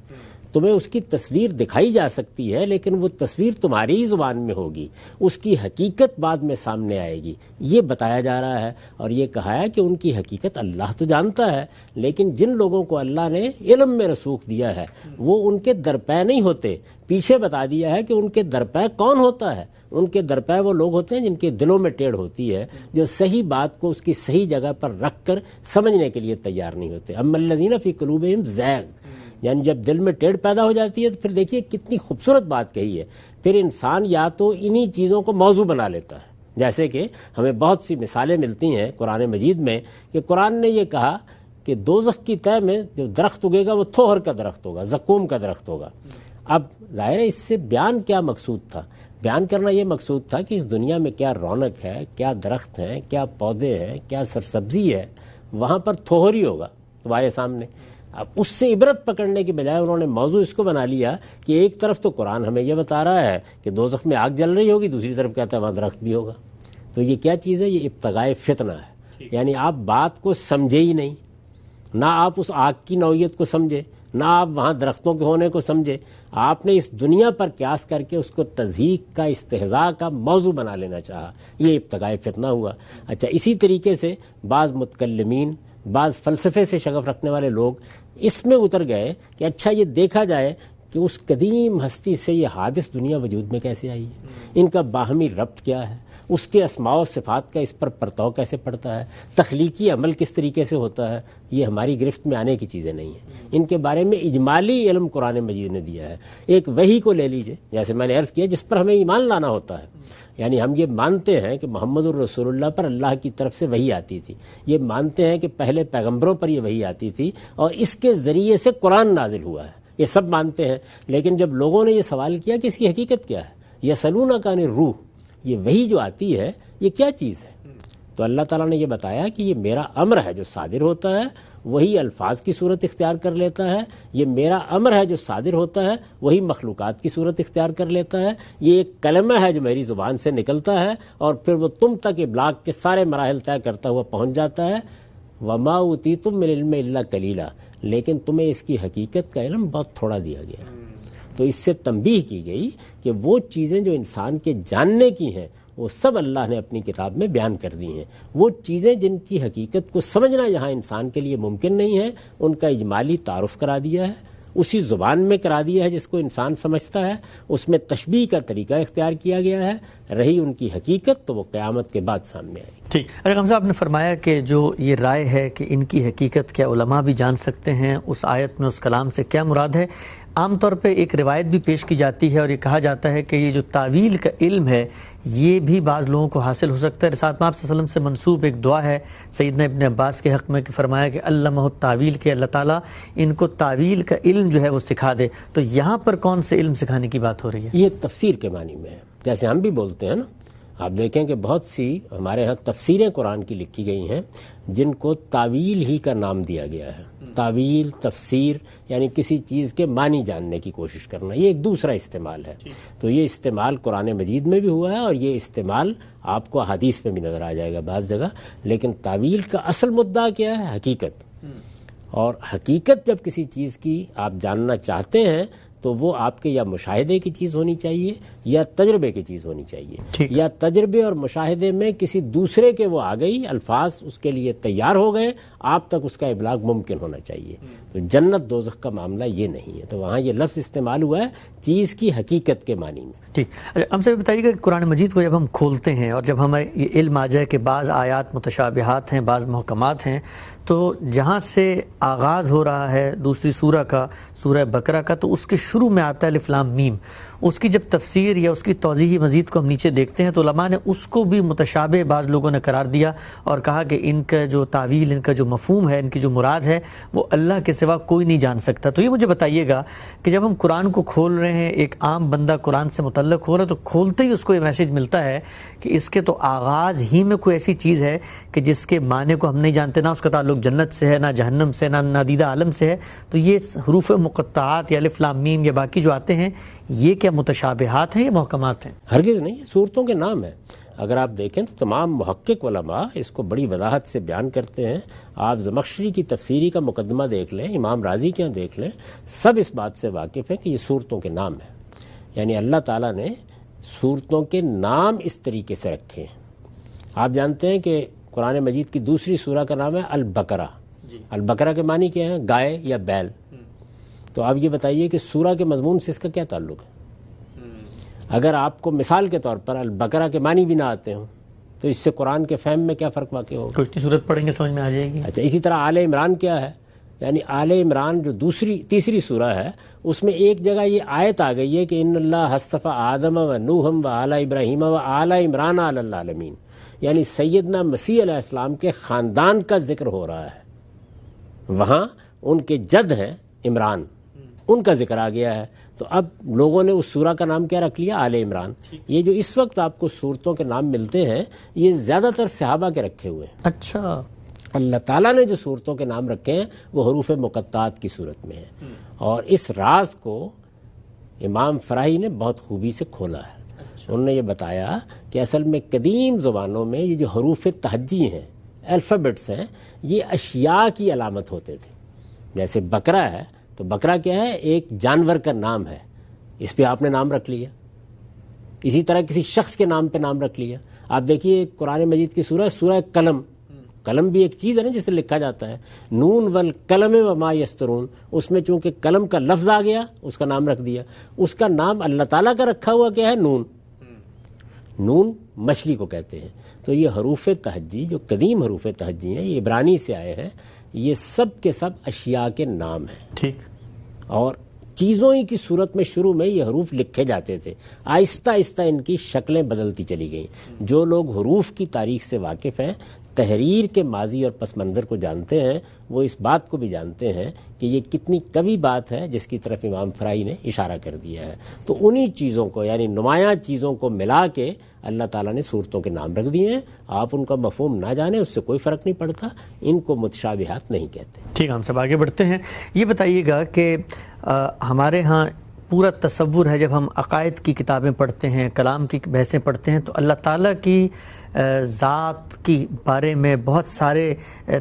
تمہیں اس کی تصویر دکھائی جا سکتی ہے، لیکن وہ تصویر تمہاری ہی زبان میں ہوگی، اس کی حقیقت بعد میں سامنے آئے گی، یہ بتایا جا رہا ہے۔ اور یہ کہا ہے کہ ان کی حقیقت اللہ تو جانتا ہے، لیکن جن لوگوں کو اللہ نے علم میں رسوخ دیا ہے وہ ان کے درپے نہیں ہوتے۔ پیچھے بتا دیا ہے کہ ان کے درپے کون ہوتا ہے؟ ان کے درپے وہ لوگ ہوتے ہیں جن کے دلوں میں ٹیڑھ ہوتی ہے، جو صحیح بات کو اس کی صحیح جگہ پر رکھ کر سمجھنے کے لیے تیار نہیں ہوتے۔ اما الذین فی قلوبہم زیغ، یعنی جب دل میں ٹیڑھ پیدا ہو جاتی ہے تو پھر دیکھیے کتنی خوبصورت بات کہی ہے، پھر انسان یا تو انہی چیزوں کو موضوع بنا لیتا ہے، جیسے کہ ہمیں بہت سی مثالیں ملتی ہیں قرآن مجید میں کہ قرآن نے یہ کہا کہ دوزخ کی تہہ میں جو درخت اگے گا وہ تھوہر کا درخت ہوگا، زقوم کا درخت ہوگا۔ اب ظاہر ہے اس سے بیان کیا مقصود تھا؟ بیان کرنا یہ مقصود تھا کہ اس دنیا میں کیا رونق ہے، کیا درخت ہیں، کیا پودے ہیں، کیا سرسبزی ہے، وہاں پر تھوہر ہی ہوگا تمہارے سامنے۔ اب اس سے عبرت پکڑنے کے بجائے انہوں نے موضوع اس کو بنا لیا کہ ایک طرف تو قرآن ہمیں یہ بتا رہا ہے کہ دوزخ میں آگ جل رہی ہوگی، دوسری طرف کہتا ہے وہاں درخت بھی ہوگا۔ تو یہ کیا چیز ہے؟ یہ ابتغائے فتنہ ہے، یعنی آپ بات کو سمجھے ہی نہیں، نہ آپ اس آگ کی نوعیت کو سمجھے، نہ آپ وہاں درختوں کے ہونے کو سمجھے، آپ نے اس دنیا پر قیاس کر کے اس کو تضحیک کا، استہزاء کا موضوع بنا لینا چاہا، یہ ابتغائے فتنہ ہوا۔ اچھا، اسی طریقے سے بعض متکلمین، بعض فلسفے سے شغف رکھنے والے لوگ اس میں اتر گئے کہ اچھا یہ دیکھا جائے کہ اس قدیم ہستی سے یہ حادث دنیا وجود میں کیسے آئی ہے، ان کا باہمی ربط کیا ہے، اس کے اسماء و صفات کا اس پر پرتو کیسے پڑتا ہے، تخلیقی عمل کس طریقے سے ہوتا ہے۔ یہ ہماری گرفت میں آنے کی چیزیں نہیں ہیں، ان کے بارے میں اجمالی علم قرآن مجید نے دیا ہے۔ ایک وحی کو لے لیجئے، جیسے میں نے عرض کیا، جس پر ہمیں ایمان لانا ہوتا ہے، یعنی ہم یہ مانتے ہیں کہ محمد الرسول اللہ پر اللہ کی طرف سے وحی آتی تھی، یہ مانتے ہیں کہ پہلے پیغمبروں پر یہ وحی آتی تھی اور اس کے ذریعے سے قرآن نازل ہوا ہے، یہ سب مانتے ہیں۔ لیکن جب لوگوں نے یہ سوال کیا کہ اس کی حقیقت کیا ہے، یسألونک عن الروح، یہ وحی جو آتی ہے یہ کیا چیز ہے؟ تو اللہ تعالیٰ نے یہ بتایا کہ یہ میرا امر ہے جو صادر ہوتا ہے، وہی الفاظ کی صورت اختیار کر لیتا ہے، یہ میرا امر ہے جو صادر ہوتا ہے وہی مخلوقات کی صورت اختیار کر لیتا ہے، یہ ایک کلمہ ہے جو میری زبان سے نکلتا ہے اور پھر وہ تم تک ابلاغ کے سارے مراحل طے کرتا ہوا پہنچ جاتا ہے۔ وما اوتیتم من العلم الا قلیلا، لیکن تمہیں اس کی حقیقت کا علم بہت تھوڑا دیا گیا۔ تو اس سے تنبیہ کی گئی کہ وہ چیزیں جو انسان کے جاننے کی ہیں وہ سب اللہ نے اپنی کتاب میں بیان کر دی ہیں، وہ چیزیں جن کی حقیقت کو سمجھنا یہاں انسان کے لیے ممکن نہیں ہے ان کا اجمالی تعارف کرا دیا ہے، اسی زبان میں کرا دیا ہے جس کو انسان سمجھتا ہے، اس میں تشبیہ کا طریقہ اختیار کیا گیا ہے۔ رہی ان کی حقیقت تو وہ قیامت کے بعد سامنے آئے گی۔ ٹھیک، اگر حمزہ آپ نے فرمایا کہ جو یہ رائے ہے کہ ان کی حقیقت کیا علماء بھی جان سکتے ہیں، اس آیت میں اس کلام سے کیا مراد ہے؟ عام طور پہ ایک روایت بھی پیش کی جاتی ہے اور یہ کہا جاتا ہے کہ یہ جو تعویل کا علم ہے یہ بھی بعض لوگوں کو حاصل ہو سکتا ہے۔ رسالت آپ صلی اللہ علیہ وسلم سے منسوب ایک دعا ہے سیدنا ابن عباس کے حق میں کہ فرمایا کہ علمہ التعویل، کہ اللہ تعالیٰ ان کو تعویل کا علم جو ہے وہ سکھا دے۔ تو یہاں پر کون سے علم سکھانے کی بات ہو رہی ہے؟ یہ تفسیر کے معنی میں ہے، جیسے ہم بھی بولتے ہیں نا، آپ دیکھیں کہ بہت سی ہمارے ہاں تفسیریں قرآن کی لکھی گئی ہیں جن کو تعویل ہی کا نام دیا گیا ہے۔ تعویل، تفسیر یعنی کسی چیز کے معنی جاننے کی کوشش کرنا، یہ ایک دوسرا استعمال ہے۔ تو یہ استعمال قرآن مجید میں بھی ہوا ہے اور یہ استعمال آپ کو حدیث میں بھی نظر آ جائے گا بعض جگہ۔ لیکن تعویل کا اصل مدعا کیا ہے؟ حقیقت۔ اور حقیقت جب کسی چیز کی آپ جاننا چاہتے ہیں تو وہ آپ کے یا مشاہدے کی چیز ہونی چاہیے یا تجربے کی چیز ہونی چاہیے، یا تجربے اور مشاہدے میں کسی دوسرے کے وہ آ گئی، الفاظ اس کے لیے تیار ہو گئے، آپ تک اس کا ابلاغ ممکن ہونا چاہیے۔ تو جنت دوزخ کا معاملہ یہ نہیں ہے، تو وہاں یہ لفظ استعمال ہوا ہے چیز کی حقیقت کے معنی میں۔ ٹھیک، ہم سے بتائیے گا کہ قرآن مجید کو جب ہم کھولتے ہیں اور جب ہمیں یہ علم آ جائے کہ بعض آیات متشابہات ہیں، بعض محکمات ہیں، تو جہاں سے آغاز ہو رہا ہے دوسری سورہ کا، سورہ بقرہ کا، تو اس کے شروع میں آتا ہے الف لام میم۔ اس کی جب تفسیر یا اس کی توضیحی مزید کو ہم نیچے دیکھتے ہیں تو علماء نے اس کو بھی متشابہ بعض لوگوں نے قرار دیا اور کہا کہ ان کا جو تعویل، ان کا جو مفہوم ہے، ان کی جو مراد ہے وہ اللہ کے سوا کوئی نہیں جان سکتا۔ تو یہ مجھے بتائیے گا کہ جب ہم قرآن کو کھول رہے ہیں، ایک عام بندہ قرآن سے متعلق ہو رہا ہے، تو کھولتے ہی اس کو یہ میسج ملتا ہے کہ اس کے تو آغاز ہی میں کوئی ایسی چیز ہے کہ جس کے معنی کو ہم نہیں جانتے، نہ اس کا تعلق جنت سے ہے، نہ جہنم سے، نہ نادیدہ عالم سے ہے۔ تو یہ حروف مقطعات یا الف لام میم یا باقی جو آتے ہیں، یہ کیا متشابہات ہیں یا محکمات ہیں؟ ہرگز نہیں، یہ صورتوں کے نام ہیں۔ اگر آپ دیکھیں تو تمام محقق علماء اس کو بڑی وضاحت سے بیان کرتے ہیں۔ آپ زمخشری کی تفسیری کا مقدمہ دیکھ لیں، امام رازی کے یہاں دیکھ لیں، سب اس بات سے واقف ہیں کہ یہ صورتوں کے نام ہیں۔ یعنی اللہ تعالیٰ نے صورتوں کے نام اس طریقے سے رکھے ہیں۔ آپ جانتے ہیں کہ قرآن مجید کی دوسری سورہ کا نام ہے البقرہ۔ البقرہ کے معنی کیا ہے؟ گائے یا بیل۔ تو آپ یہ بتائیے کہ سورہ کے مضمون سے اس کا کیا تعلق ہے؟ اگر آپ کو مثال کے طور پر البقرہ کے معنی بھی نہ آتے ہوں تو اس سے قرآن کے فہم میں کیا فرق واقع ہوگا؟ کچھ صورت پڑھیں گے سمجھ میں آ جائے گی۔ اچھا، اسی طرح آل عمران کیا ہے؟ یعنی آل عمران جو تیسری سورہ ہے، اس میں ایک جگہ یہ آیت آ گئی ہے کہ ان اللہ اصطفیٰ آدم و نوحم و آل ابراہیم و آل عمران علی العالمین، یعنی سیدنا مسیح علیہ السلام کے خاندان کا ذکر ہو رہا ہے۔ وہاں ان کے جد ہیں عمران، ان کا ذکر آ گیا ہے۔ تو اب لوگوں نے اس سورہ کا نام کیا رکھ لیا؟ آل عمران۔ یہ جو اس وقت آپ کو صورتوں کے نام ملتے ہیں یہ زیادہ تر صحابہ کے رکھے ہوئے ہیں۔ اچھا، اللہ تعالیٰ نے جو صورتوں کے نام رکھے ہیں وہ حروف مقطعات کی صورت میں ہیں، اور اس راز کو امام فراہی نے بہت خوبی سے کھولا ہے۔ انہوں نے یہ بتایا کہ اصل میں قدیم زبانوں میں یہ جو حروف تہجی ہیں، الفابیٹس ہیں، یہ اشیاء کی علامت ہوتے تھے۔ جیسے بقرہ ہے تو بقرہ کیا ہے؟ ایک جانور کا نام ہے، اس پہ آپ نے نام رکھ لیا۔ اسی طرح کسی شخص کے نام پہ نام رکھ لیا۔ آپ دیکھیے قرآن مجید کی سورہ قلم، قلم بھی ایک چیز ہے نا جسے لکھا جاتا ہے۔ نون والقلم وما یسطرون، اس میں چونکہ قلم کا لفظ آ گیا اس کا نام رکھ دیا۔ اس کا نام اللہ تعالیٰ کا رکھا ہوا کیا ہے؟ نون۔ نون مچھلی کو کہتے ہیں۔ تو یہ حروف تہجی جو قدیم حروف تہجی ہیں، یہ عبرانی سے آئے ہیں، یہ سب کے سب اشیاء کے نام ہیں۔ ٹھیک، اور چیزوں ہی کی صورت میں شروع میں یہ حروف لکھے جاتے تھے، آہستہ آہستہ ان کی شکلیں بدلتی چلی گئیں۔ جو لوگ حروف کی تاریخ سے واقف ہیں، تحریر کے ماضی اور پس منظر کو جانتے ہیں، وہ اس بات کو بھی جانتے ہیں کہ یہ کتنی قوی بات ہے جس کی طرف امام فراہی نے اشارہ کر دیا ہے۔ تو انہی چیزوں کو، یعنی نمایاں چیزوں کو ملا کے اللہ تعالیٰ نے صورتوں کے نام رکھ دیے ہیں۔ آپ ان کا مفہوم نہ جانیں اس سے کوئی فرق نہیں پڑتا، ان کو متشابہات نہیں کہتے۔ ٹھیک، ہم سب آگے بڑھتے ہیں۔ یہ بتائیے گا کہ ہمارے ہاں پورا تصور ہے جب ہم عقائد کی کتابیں پڑھتے ہیں، کلام کی بحثیں پڑھتے ہیں، تو اللہ تعالیٰ کی ذات کی بارے میں بہت سارے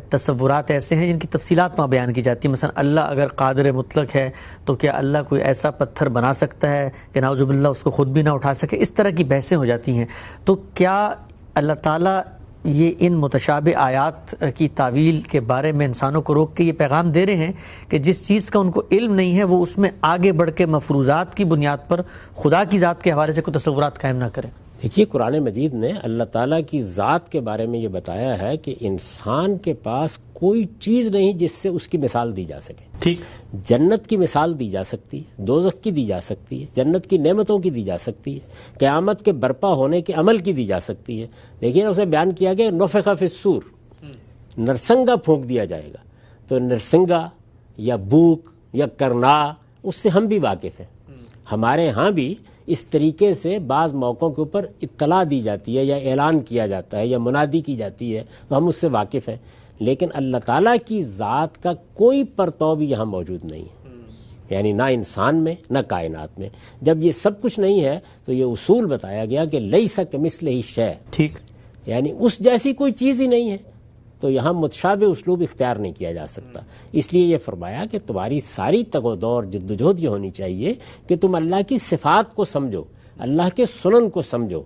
تصورات ایسے ہیں جن کی تفصیلات وہاں بیان کی جاتی ہیں۔ مثلا اللہ اگر قادر مطلق ہے تو کیا اللہ کوئی ایسا پتھر بنا سکتا ہے کہ نعوذ باللہ اس کو خود بھی نہ اٹھا سکے؟ اس طرح کی بحثیں ہو جاتی ہیں۔ تو کیا اللہ تعالیٰ یہ ان متشابہ آیات کی تعویل کے بارے میں انسانوں کو روک کے یہ پیغام دے رہے ہیں کہ جس چیز کا ان کو علم نہیں ہے وہ اس میں آگے بڑھ کے مفروضات کی بنیاد پر خدا کی ذات کے حوالے سے کوئی تصورات قائم نہ کریں؟ دیکھیے، قرآن مجید نے اللہ تعالیٰ کی ذات کے بارے میں یہ بتایا ہے کہ انسان کے پاس کوئی چیز نہیں جس سے اس کی مثال دی جا سکے۔ ٹھیک، جنت کی مثال دی جا سکتی ہے، دوزخ کی دی جا سکتی ہے، جنت کی نعمتوں کی دی جا سکتی ہے، قیامت کے برپا ہونے کے عمل کی دی جا سکتی ہے. دیکھیے نا، اسے بیان کیا گیا نفخ فی الصور، نرسنگا پھونک دیا جائے گا. تو نرسنگا یا بوک یا کرنا، اس سے ہم بھی واقف ہیں. ہمارے ہاں بھی اس طریقے سے بعض موقعوں کے اوپر اطلاع دی جاتی ہے یا اعلان کیا جاتا ہے یا منادی کی جاتی ہے، تو ہم اس سے واقف ہیں. لیکن اللہ تعالیٰ کی ذات کا کوئی پرتو بھی یہاں موجود نہیں ہے، یعنی نہ انسان میں نہ کائنات میں. جب یہ سب کچھ نہیں ہے تو یہ اصول بتایا گیا کہ لیس کمثلہ شیء، ٹھیک، یعنی اس جیسی کوئی چیز ہی نہیں ہے. تو یہاں متشابہ اسلوب اختیار نہیں کیا جا سکتا. اس لیے یہ فرمایا کہ تمہاری ساری تگ و دور جدوجہد یہ ہونی چاہیے کہ تم اللہ کی صفات کو سمجھو، اللہ کے سنن کو سمجھو.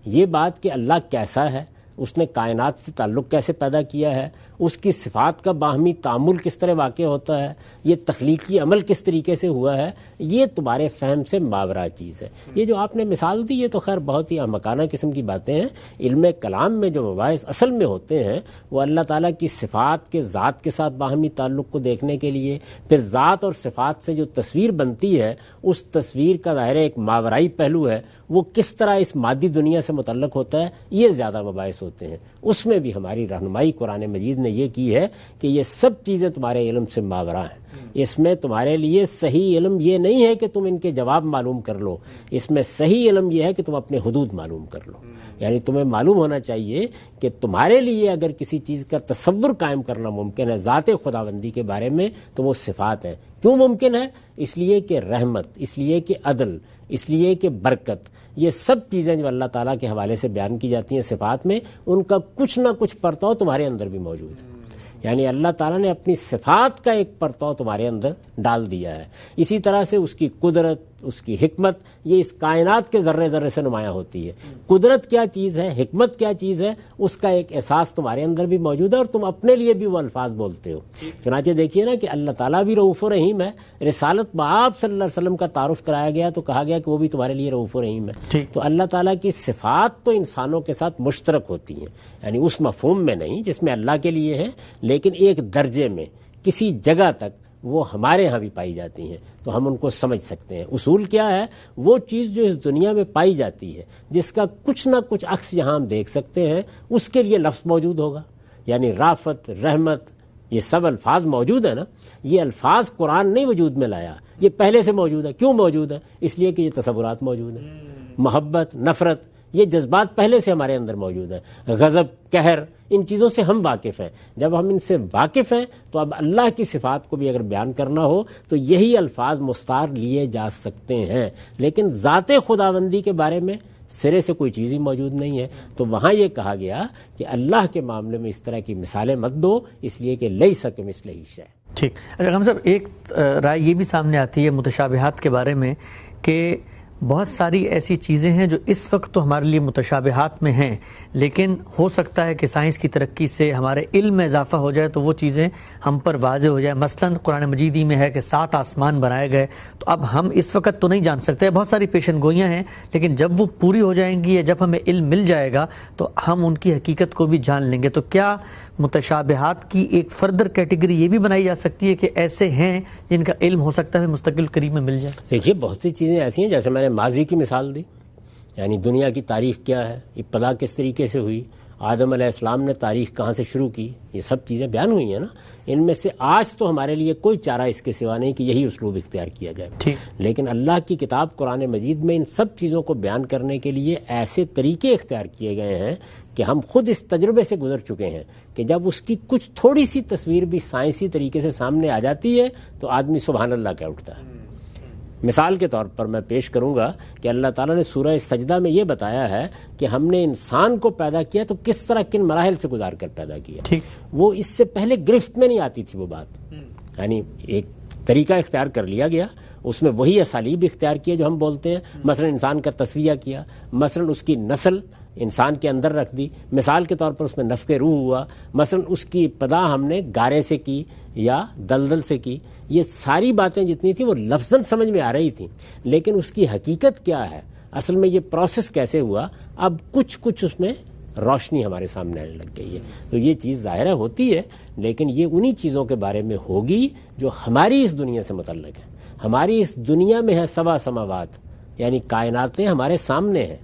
یہ بات کہ اللہ کیسا ہے، اس نے کائنات سے تعلق کیسے پیدا کیا ہے، اس کی صفات کا باہمی تعامل کس طرح واقع ہوتا ہے، یہ تخلیقی عمل کس طریقے سے ہوا ہے، یہ تمہارے فہم سے ماورا چیز ہے. یہ جو آپ نے مثال دی یہ تو خیر بہت ہی احمقانہ قسم کی باتیں ہیں. علم کلام میں جو مباحث اصل میں ہوتے ہیں وہ اللہ تعالیٰ کی صفات کے ذات کے ساتھ باہمی تعلق کو دیکھنے کے لیے، پھر ذات اور صفات سے جو تصویر بنتی ہے اس تصویر کا ظاہر ایک ماورائی پہلو ہے، وہ کس طرح اس مادی دنیا سے متعلق ہوتا ہے، یہ زیادہ مباحث ہوتے ہیں. اس میں بھی ہماری رہنمائی قرآن مجید نے یہ کی ہے کہ یہ سب چیزیں تمہارے علم سے ماورا ہیں. اس میں تمہارے لیے صحیح علم یہ نہیں ہے کہ تم ان کے جواب معلوم کر لو، اس میں صحیح علم یہ ہے کہ تم اپنے حدود معلوم کر لو. یعنی تمہیں معلوم ہونا چاہیے کہ تمہارے لیے اگر کسی چیز کا تصور قائم کرنا ممکن ہے ذات خداوندی کے بارے میں تو وہ صفات ہیں. کیوں ممکن ہے؟ اس لیے کہ رحمت، اس لیے کہ عدل، اس لیے کہ برکت، یہ سب چیزیں جو اللہ تعالیٰ کے حوالے سے بیان کی جاتی ہیں صفات میں، ان کا کچھ نہ کچھ پرتو تمہارے اندر بھی موجود ہے. یعنی اللہ تعالیٰ نے اپنی صفات کا ایک پرتو تمہارے اندر ڈال دیا ہے. اسی طرح سے اس کی قدرت، اس کی حکمت، یہ اس کائنات کے ذرے ذرے سے نمایاں ہوتی ہے. قدرت کیا چیز ہے، حکمت کیا چیز ہے، اس کا ایک احساس تمہارے اندر بھی موجود ہے اور تم اپنے لیے بھی وہ الفاظ بولتے ہو. چنانچہ دیکھیے نا کہ اللہ تعالیٰ بھی رؤوف و رحیم ہے. رسالت بآب صلی اللہ علیہ وسلم کا تعارف کرایا گیا تو کہا گیا کہ وہ بھی تمہارے لیے رؤوف و رحیم ہے. تو اللہ تعالیٰ کی صفات تو انسانوں کے ساتھ مشترک ہوتی ہیں، یعنی اس مفہوم میں نہیں جس میں اللہ کے لیے ہے، لیکن ایک درجے میں کسی جگہ تک وہ ہمارے ہاں بھی پائی جاتی ہیں تو ہم ان کو سمجھ سکتے ہیں. اصول کیا ہے؟ وہ چیز جو اس دنیا میں پائی جاتی ہے جس کا کچھ نہ کچھ عکس یہاں ہم دیکھ سکتے ہیں، اس کے لیے لفظ موجود ہوگا. یعنی رافت، رحمت، یہ سب الفاظ موجود ہیں نا. یہ الفاظ قرآن نہیں وجود میں لایا، یہ پہلے سے موجود ہے. کیوں موجود ہے؟ اس لیے کہ یہ تصورات موجود ہیں. محبت، نفرت، یہ جذبات پہلے سے ہمارے اندر موجود ہیں. غضب، قہر، ان چیزوں سے ہم واقف ہیں. جب ہم ان سے واقف ہیں تو اب اللہ کی صفات کو بھی اگر بیان کرنا ہو تو یہی الفاظ مستعار لیے جا سکتے ہیں. لیکن ذات خداوندی کے بارے میں سرے سے کوئی چیز ہی موجود نہیں ہے. تو وہاں یہ کہا گیا کہ اللہ کے معاملے میں اس طرح کی مثالیں مت دو، اس لیے کہ لیس کمثلہ شیء. ٹھیک. اچھا ہم صاحب، ایک رائے یہ بھی سامنے آتی ہے متشابہات کے بارے میں کہ بہت ساری ایسی چیزیں ہیں جو اس وقت تو ہمارے لیے متشابہات میں ہیں، لیکن ہو سکتا ہے کہ سائنس کی ترقی سے ہمارے علم میں اضافہ ہو جائے تو وہ چیزیں ہم پر واضح ہو جائے. مثلا قرآن مجید ہی میں ہے کہ 7 آسمان بنائے گئے، تو اب ہم اس وقت تو نہیں جان سکتے، بہت ساری پیشن گوئیاں ہیں، لیکن جب وہ پوری ہو جائیں گی یا جب ہمیں علم مل جائے گا تو ہم ان کی حقیقت کو بھی جان لیں گے. تو کیا متشابہات کی ایک فردر کیٹیگری یہ بھی بنائی جا سکتی ہے کہ ایسے ہیں جن کا علم ہو سکتا ہے مستقل قریب میں مل جائے؟ دیکھیے بہت سی چیزیں ایسی ہیں، جیسے میں نے ماضی کی مثال دی، یعنی دنیا کی تاریخ کیا ہے، ابتدا کس طریقے سے ہوئی، آدم علیہ السلام نے تاریخ کہاں سے شروع کی، یہ سب چیزیں بیان ہوئی ہیں نا. ان میں سے آج تو ہمارے لیے کوئی چارہ اس کے سوا نہیں کہ یہی اسلوب اختیار کیا جائے. لیکن اللہ کی کتاب قرآن مجید میں ان سب چیزوں کو بیان کرنے کے لیے ایسے طریقے اختیار کیے گئے ہیں کہ ہم خود اس تجربے سے گزر چکے ہیں کہ جب اس کی کچھ تھوڑی سی تصویر بھی سائنسی طریقے سے سامنے آ جاتی ہے تو آدمی سبحان اللہ کہہ اٹھتا ہے. مثال کے طور پر میں پیش کروں گا کہ اللہ تعالیٰ نے سورہ سجدہ میں یہ بتایا ہے کہ ہم نے انسان کو پیدا کیا تو کس طرح کن مراحل سے گزار کر پیدا کیا. وہ اس سے پہلے گرفت میں نہیں آتی تھی وہ بات، یعنی ایک طریقہ اختیار کر لیا گیا، اس میں وہی اسالیب اختیار کیے جو ہم بولتے ہیں. مثلا انسان کا تصفیہ کیا، مثلا اس کی نسل انسان کے اندر رکھ دی، مثال کے طور پر اس میں نفخ روح ہوا، مثلا اس کی ابتدا ہم نے گارے سے کی یا دلدل سے کی. یہ ساری باتیں جتنی تھیں وہ لفظاً سمجھ میں آ رہی تھیں، لیکن اس کی حقیقت کیا ہے، اصل میں یہ پروسیس کیسے ہوا، اب کچھ اس میں روشنی ہمارے سامنے آنے لگ گئی ہے. تو یہ چیز ظاہر ہوتی ہے، لیکن یہ انہی چیزوں کے بارے میں ہوگی جو ہماری اس دنیا سے متعلق ہے. ہماری اس دنیا میں ہے سبع سماوات، یعنی کائناتیں ہمارے سامنے ہیں،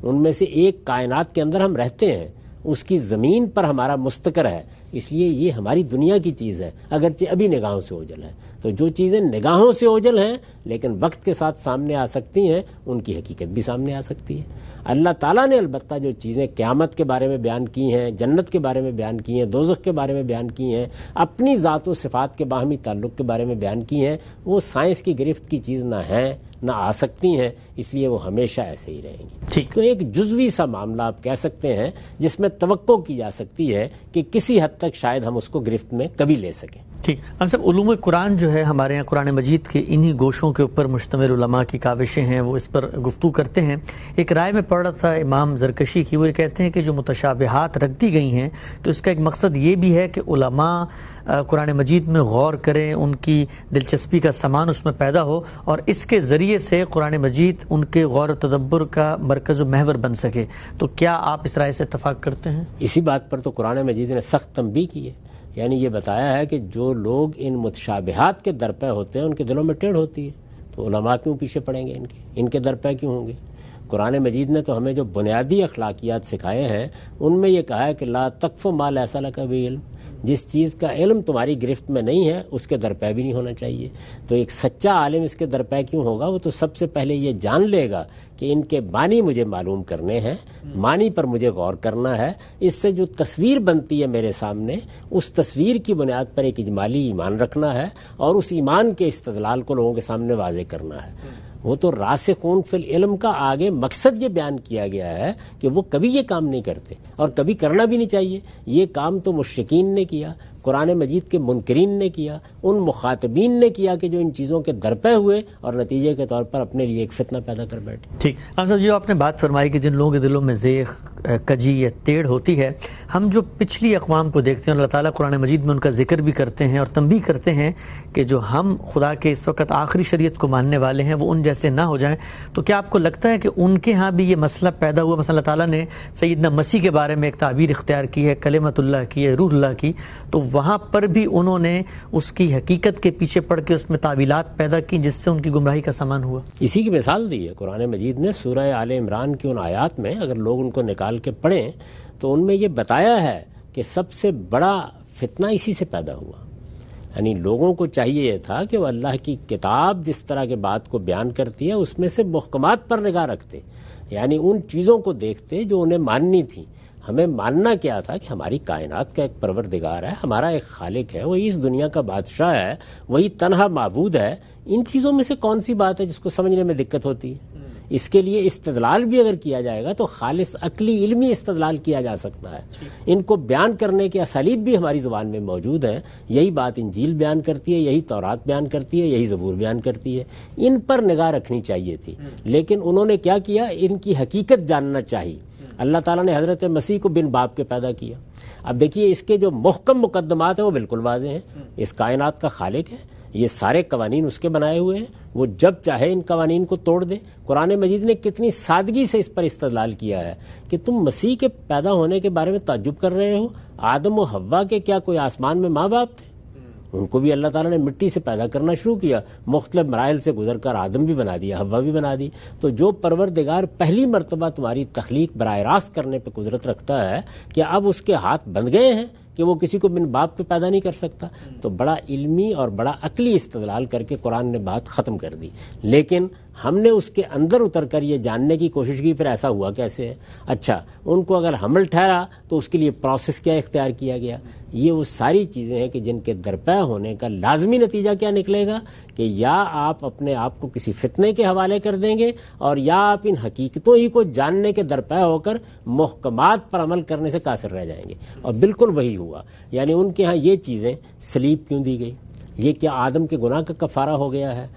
ان میں سے ایک کائنات کے اندر ہم رہتے ہیں، اس کی زمین پر ہمارا مستقر ہے، اس لیے یہ ہماری دنیا کی چیز ہے، اگرچہ ابھی نگاہوں سے اوجھل ہے. تو جو چیزیں نگاہوں سے اوجھل ہیں لیکن وقت کے ساتھ سامنے آ سکتی ہیں، ان کی حقیقت بھی سامنے آ سکتی ہے. اللہ تعالیٰ نے البتہ جو چیزیں قیامت کے بارے میں بیان کی ہیں، جنت کے بارے میں بیان کی ہیں، دوزخ کے بارے میں بیان کی ہیں، اپنی ذات و صفات کے باہمی تعلق کے بارے میں بیان کی ہیں، وہ سائنس کی گرفت کی چیز نہ ہیں نہ آ سکتی ہیں، اس لیے وہ ہمیشہ ایسے ہی رہیں گی. تو ایک جزوی سا معاملہ آپ کہہ سکتے ہیں جس میں توقع کی جا سکتی ہے کہ کسی حد تک شاید ہم اس کو گرفت میں کبھی لے سکیں. ٹھیک. ہم سب علوم قرآن جو ہے ہمارے یہاں قرآن مجید کے انہی گوشوں کے اوپر مشتمل علماء کی کاوشیں ہیں، وہ اس پر گفتگو کرتے ہیں. ایک رائے میں پڑھ رہا تھا امام زرکشی کی، وہ یہ کہتے ہیں کہ جو متشابہات رکھ دی گئی ہیں تو اس کا ایک مقصد یہ بھی ہے کہ علماء قرآن مجید میں غور کریں، ان کی دلچسپی کا سامان اس میں پیدا ہو، اور اس کے ذریعے سے قرآن مجید ان کے غور و تدبر کا مرکز و محور بن سکے. تو کیا آپ اس رائے سے اتفاق کرتے ہیں؟ اسی بات پر تو قرآن مجید نے سخت تنبیہ کی ہے، یعنی یہ بتایا ہے کہ جو لوگ ان متشابہات کے درپے ہوتے ہیں ان کے دلوں میں ٹیڑھ ہوتی ہے، تو علماء کیوں پیچھے پڑیں گے، ان کے درپے کیوں ہوں گے. قرآن مجید نے تو ہمیں جو بنیادی اخلاقیات سکھائے ہیں ان میں یہ کہا ہے کہ لا تقف ما لیس لک بہ علم، جس چیز کا علم تمہاری گرفت میں نہیں ہے اس کے درپے بھی نہیں ہونا چاہیے. تو ایک سچا عالم اس کے درپے کیوں ہوگا؟ وہ تو سب سے پہلے یہ جان لے گا کہ ان کے معنی مجھے معلوم کرنے ہیں، معنی پر مجھے غور کرنا ہے، اس سے جو تصویر بنتی ہے میرے سامنے اس تصویر کی بنیاد پر ایک اجمالی ایمان رکھنا ہے اور اس ایمان کے استدلال کو لوگوں کے سامنے واضح کرنا ہے. وہ تو راسخون فی العلم کا آگے مقصد یہ بیان کیا گیا ہے کہ وہ کبھی یہ کام نہیں کرتے اور کبھی کرنا بھی نہیں چاہیے. یہ کام تو مشرکین نے کیا، قرآن مجید کے منکرین نے کیا، ان مخاطبین نے کیا کہ جو ان چیزوں کے درپے ہوئے اور نتیجے کے طور پر اپنے لیے ایک فتنہ پیدا کر بیٹھے. ٹھیک. ہم صاحب جو آپ نے بات فرمائی کہ جن لوگوں کے دلوں میں زیغ، کجی یا ٹیڑھ ہوتی ہے، ہم جو پچھلی اقوام کو دیکھتے ہیں اللہ تعالیٰ قرآن مجید میں ان کا ذکر بھی کرتے ہیں اور تنبیہ کرتے ہیں کہ جو ہم خدا کے اس وقت آخری شریعت کو ماننے والے ہیں وہ ان جیسے نہ ہو جائیں. تو کیا آپ کو لگتا ہے کہ ان کے ہاں بھی یہ مسئلہ پیدا ہوا؟ مثلا اللہ تعالیٰ نے سیدنا مسیح کے بارے میں ایک تعبیر اختیار کی ہے، کلمۃ اللہ کی ہے، روح اللہ کی، تو وہاں پر بھی انہوں نے اس کی حقیقت کے پیچھے پڑ کے اس میں تعویلات پیدا کی جس سے ان کی گمراہی کا سامان ہوا. اسی کی مثال دی ہے قرآن مجید نے سورہ آل عمران کی ان آیات میں. اگر لوگ ان کو نکال کے پڑھیں تو ان میں یہ بتایا ہے کہ سب سے بڑا فتنہ اسی سے پیدا ہوا. یعنی لوگوں کو چاہیے یہ تھا کہ وہ اللہ کی کتاب جس طرح کے بات کو بیان کرتی ہے اس میں سے محکمات پر نگاہ رکھتے، یعنی ان چیزوں کو دیکھتے جو انہیں ماننی تھی. ہمیں ماننا کیا تھا کہ ہماری کائنات کا ایک پروردگار ہے، ہمارا ایک خالق ہے، وہی اس دنیا کا بادشاہ ہے، وہی تنہا معبود ہے. ان چیزوں میں سے کون سی بات ہے جس کو سمجھنے میں دقت ہوتی ہے؟ اس کے لیے استدلال بھی اگر کیا جائے گا تو خالص عقلی علمی استدلال کیا جا سکتا ہے. ان کو بیان کرنے کے اسالیب بھی ہماری زبان میں موجود ہیں. یہی بات انجیل بیان کرتی ہے، یہی تورات بیان کرتی ہے، یہی زبور بیان کرتی ہے. ان پر نگاہ رکھنی چاہیے تھی، لیکن انہوں نے کیا کیا؟ ان کی حقیقت جاننا چاہیے. اللہ تعالیٰ نے حضرت مسیح کو بن باپ کے پیدا کیا. اب دیکھیے اس کے جو محکم مقدمات ہیں وہ بالکل واضح ہیں. اس کائنات کا خالق ہے، یہ سارے قوانین اس کے بنائے ہوئے ہیں، وہ جب چاہے ان قوانین کو توڑ دے. قرآن مجید نے کتنی سادگی سے اس پر استدلال کیا ہے کہ تم مسیح کے پیدا ہونے کے بارے میں تعجب کر رہے ہو. آدم و حوا کے کیا کوئی آسمان میں ماں باپ تھے؟ ان کو بھی اللہ تعالیٰ نے مٹی سے پیدا کرنا شروع کیا، مختلف مراحل سے گزر کر آدم بھی بنا دیا، حوا بھی بنا دی. تو جو پروردگار پہلی مرتبہ تمہاری تخلیق براہ راست کرنے پہ قدرت رکھتا ہے، کہ اب اس کے ہاتھ بن گئے ہیں کہ وہ کسی کو بن باپ پہ پیدا نہیں کر سکتا. تو بڑا علمی اور بڑا عقلی استدلال کر کے قرآن نے بات ختم کر دی. لیکن ہم نے اس کے اندر اتر کر یہ جاننے کی کوشش کی پھر ایسا ہوا کیسے ہے. اچھا، ان کو اگر حمل ٹھہرا تو اس کے لیے پروسیس کیا اختیار کیا گیا. یہ وہ ساری چیزیں ہیں کہ جن کے درپے ہونے کا لازمی نتیجہ کیا نکلے گا کہ یا آپ اپنے آپ کو کسی فتنے کے حوالے کر دیں گے، اور یا آپ ان حقیقتوں ہی کو جاننے کے درپے ہو کر محکمات پر عمل کرنے سے قاصر رہ جائیں گے. اور بالکل وہی ہوا. یعنی ان کے ہاں یہ چیزیں سلیب کیوں دی گئی، یہ کیا آدم کے گناہ کا کفارہ ہو گیا ہے،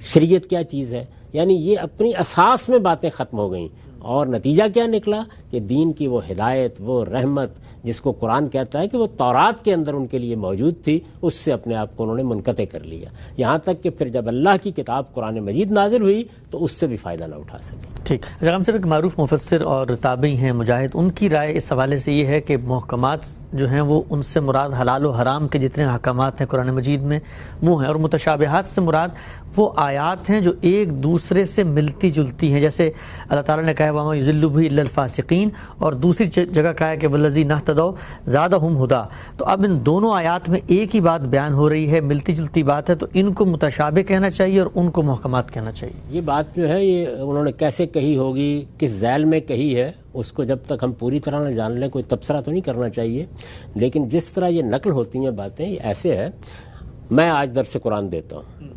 شریعت کیا چیز ہے، یعنی یہ اپنی اساس میں باتیں ختم ہو گئیں. اور نتیجہ کیا نکلا کہ دین کی وہ ہدایت، وہ رحمت جس کو قرآن کہتا ہے کہ وہ تورات کے اندر ان کے لیے موجود تھی، اس سے اپنے آپ کو انہوں نے منقطع کر لیا، یہاں تک کہ پھر جب اللہ کی کتاب قرآن مجید نازل ہوئی تو اس سے بھی فائدہ نہ اٹھا سکے۔ ٹھیک، ہم صاحب ایک معروف مفسر اور تابعی ہیں مجاہد، ان کی رائے اس حوالے سے یہ ہے کہ محکمات جو ہیں وہ ان سے مراد حلال و حرام کے جتنے احکامات ہیں قرآن مجید میں وہ ہیں، اور متشابہات سے مراد وہ آیات ہیں جو ایک دوسرے سے ملتی جلتی ہیں، جیسے اللہ تعالیٰ نے کہا ہے وَمَا يُضِلُّ بِهِ إِلَّا الْفَاسِقِينَ، اور دوسری جگہ کہا ہے کہ وَالَّذِينَ اهْتَدَوْا زَادَهُمْ هُدًى۔ تو اب ان دونوں آیات میں ایک ہی بات بیان ہو رہی ہے، ملتی جلتی بات ہے، تو ان کو متشابہ کہنا چاہیے اور ان کو محکمات کہنا چاہیے۔ یہ بات جو ہے یہ انہوں نے کیسے کہی ہوگی، کس ذیل میں کہی ہے، اس کو جب تک ہم پوری طرح نہ جان لیں کوئی تبصرہ تو نہیں کرنا چاہیے، لیکن جس طرح یہ نقل ہوتی ہیں باتیں یہ ایسے ہے، میں آج درس قرآن دیتا ہوں،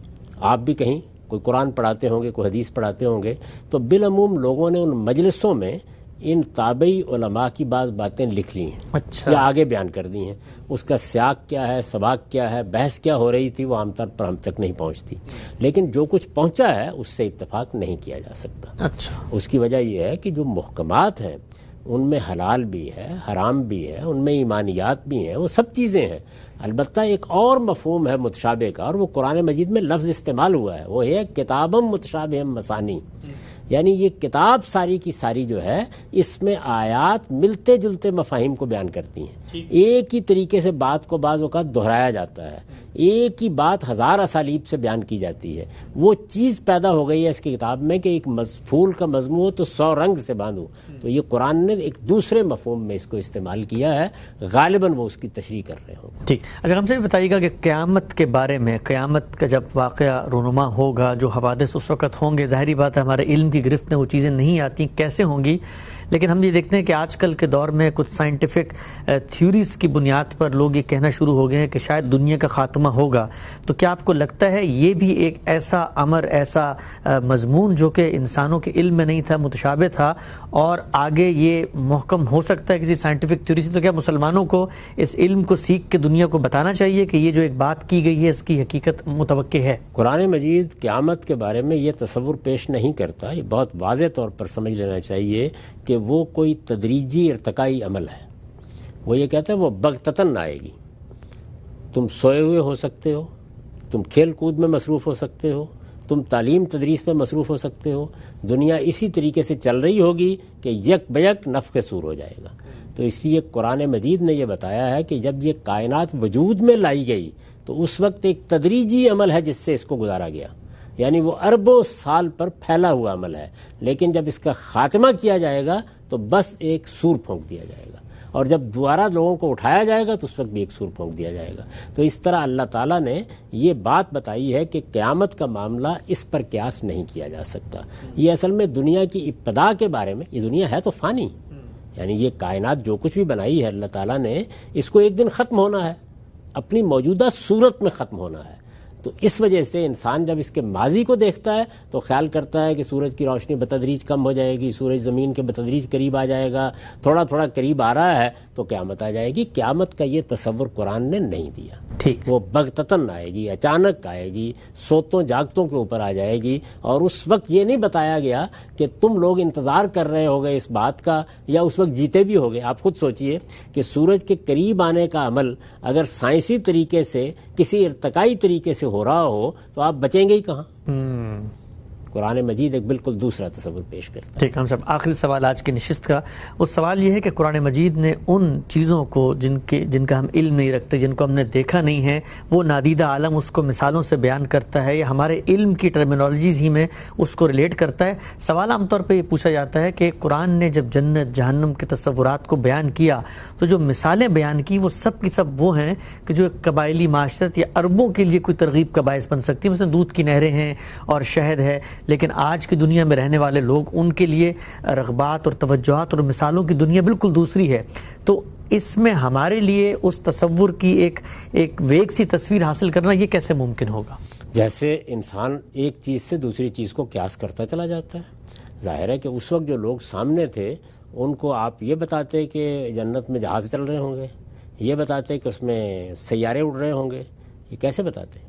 آپ بھی کہیں کوئی قرآن پڑھاتے ہوں گے، کوئی حدیث پڑھاتے ہوں گے، تو بالعموم لوگوں نے ان مجلسوں میں ان تابعی علماء کی بعض باتیں لکھ لی ہیں، اچھا، یا آگے بیان کر دی ہیں، اس کا سیاق کیا ہے، سباق کیا ہے، بحث کیا ہو رہی تھی، وہ عام طور پر ہم تک نہیں پہنچتی، لیکن جو کچھ پہنچا ہے اس سے اتفاق نہیں کیا جا سکتا۔ اچھا، اس کی وجہ یہ ہے کہ جو محکمات ہیں ان میں حلال بھی ہے، حرام بھی ہے، ان میں ایمانیات بھی ہیں، وہ سب چیزیں ہیں۔ البتہ ایک اور مفہوم ہے متشابہ کا، اور وہ قرآن مجید میں لفظ استعمال ہوا ہے، وہ ہے کتابم متشابہم مثانی، یعنی یہ کتاب ساری کی ساری جو ہے اس میں آیات ملتے جلتے مفاہیم کو بیان کرتی ہیں، ایک ہی طریقے سے بات کو بعض اوقات دہرایا جاتا ہے، ایک ہی بات ہزار اسالیب سے بیان کی جاتی ہے، وہ چیز پیدا ہو گئی ہے اس کی کتاب میں کہ ایک پھول کا مضمون ہو تو 100 رنگ سے باندھو، تو یہ قرآن نے ایک دوسرے مفہوم میں اس کو استعمال کیا ہے، غالباً وہ اس کی تشریح کر رہے ہوں۔ ٹھیک، اچھا ہم سے بھی بتائیے گا کہ قیامت کے بارے میں، قیامت کا جب واقعہ رونما ہوگا، جو حوادث اس وقت ہوں گے، ظاہری بات ہے ہمارے علم کی گرفت میں وہ چیزیں نہیں آتی کیسے ہوں گی، لیکن ہم یہ دیکھتے ہیں کہ آج کل کے دور میں کچھ سائنٹیفک تھیوریز کی بنیاد پر لوگ یہ کہنا شروع ہو گئے ہیں کہ شاید دنیا کا خاتمہ ہوگا، تو کیا آپ کو لگتا ہے یہ بھی ایک ایسا امر، ایسا مضمون جو کہ انسانوں کے علم میں نہیں تھا، متشابہ تھا، اور آگے یہ محکم ہو سکتا ہے کسی سائنٹیفک تھیوری سے؟ تو کیا مسلمانوں کو اس علم کو سیکھ کے دنیا کو بتانا چاہیے کہ یہ جو ایک بات کی گئی ہے اس کی حقیقت متوقع ہے؟ قرآن مجید قیامت کے بارے میں یہ تصور پیش نہیں کرتا، یہ بہت واضح طور پر سمجھ لینا چاہیے کہ وہ کوئی تدریجی ارتقائی عمل ہے۔ وہ یہ کہتا ہے وہ بغتتاً نہ آئے گی، تم سوئے ہوئے ہو سکتے ہو، تم کھیل کود میں مصروف ہو سکتے ہو، تم تعلیم تدریس میں مصروف ہو سکتے ہو، دنیا اسی طریقے سے چل رہی ہوگی کہ یک بیک نفخ صور ہو جائے گا۔ تو اس لیے قرآن مجید نے یہ بتایا ہے کہ جب یہ کائنات وجود میں لائی گئی تو اس وقت ایک تدریجی عمل ہے جس سے اس کو گزارا گیا، یعنی وہ اربوں سال پر پھیلا ہوا عمل ہے، لیکن جب اس کا خاتمہ کیا جائے گا تو بس ایک سور پھونک دیا جائے گا، اور جب دوبارہ لوگوں کو اٹھایا جائے گا تو اس وقت بھی ایک سور پھونک دیا جائے گا۔ تو اس طرح اللہ تعالیٰ نے یہ بات بتائی ہے کہ قیامت کا معاملہ اس پر قیاس نہیں کیا جا سکتا۔ یہ اصل میں دنیا کی ابتدا کے بارے میں، یہ دنیا ہے تو فانی، یعنی یہ کائنات جو کچھ بھی بنائی ہے اللہ تعالیٰ نے، اس کو ایک دن ختم ہونا ہے، اپنی موجودہ صورت میں ختم ہونا ہے۔ تو اس وجہ سے انسان جب اس کے ماضی کو دیکھتا ہے تو خیال کرتا ہے کہ سورج کی روشنی بتدریج کم ہو جائے گی، سورج زمین کے بتدریج قریب آ جائے گا، تھوڑا تھوڑا قریب آ رہا ہے تو قیامت آ جائے گی۔ قیامت کا یہ تصور قرآن نے نہیں دیا، ٹھیک، وہ بغتتاً آئے گی، اچانک آئے گی، سوتوں جاگتوں کے اوپر آ جائے گی، اور اس وقت یہ نہیں بتایا گیا کہ تم لوگ انتظار کر رہے ہوگے اس بات کا یا اس وقت جیتے بھی ہوگے۔ آپ خود سوچئے کہ سورج کے قریب آنے کا عمل اگر سائنسی طریقے سے کسی ارتقائی طریقے سے ہو رہا ہو تو آپ بچیں گے ہی کہاں؟ قرآن مجید ایک بالکل دوسرا تصور پیش کرتا ہے۔ ٹھیک، ہم صاحب آخری سوال آج کی نشست کا، وہ سوال یہ ہے کہ قرآن مجید نے ان چیزوں کو جن کا ہم علم نہیں رکھتے، جن کو ہم نے دیکھا نہیں ہے، وہ نادیدہ عالم اس کو مثالوں سے بیان کرتا ہے یا ہمارے علم کی ٹرمینالوجیز ہی میں اس کو ریلیٹ کرتا ہے۔ سوال عام طور پہ یہ پوچھا جاتا ہے کہ قرآن نے جب جنت جہنم کے تصورات کو بیان کیا تو جو مثالیں بیان کی وہ سب کی سب وہ ہیں کہ جو ایک قبائلی معاشرت یا عربوں کے لیے کوئی ترغیب کا باعث بن سکتی ہے، مثلا دودھ کی نہریں ہیں اور شہد ہے، لیکن آج کی دنیا میں رہنے والے لوگ، ان کے لیے رغبات اور توجہات اور مثالوں کی دنیا بالکل دوسری ہے۔ تو اس میں ہمارے لیے اس تصور کی ایک ویگ سی تصویر حاصل کرنا یہ کیسے ممکن ہوگا؟ جیسے انسان ایک چیز سے دوسری چیز کو قیاس کرتا چلا جاتا ہے، ظاہر ہے کہ اس وقت جو لوگ سامنے تھے ان کو آپ یہ بتاتے کہ جنت میں جہاز چل رہے ہوں گے، یہ بتاتے کہ اس میں سیارے اڑ رہے ہوں گے، یہ کیسے بتاتے؟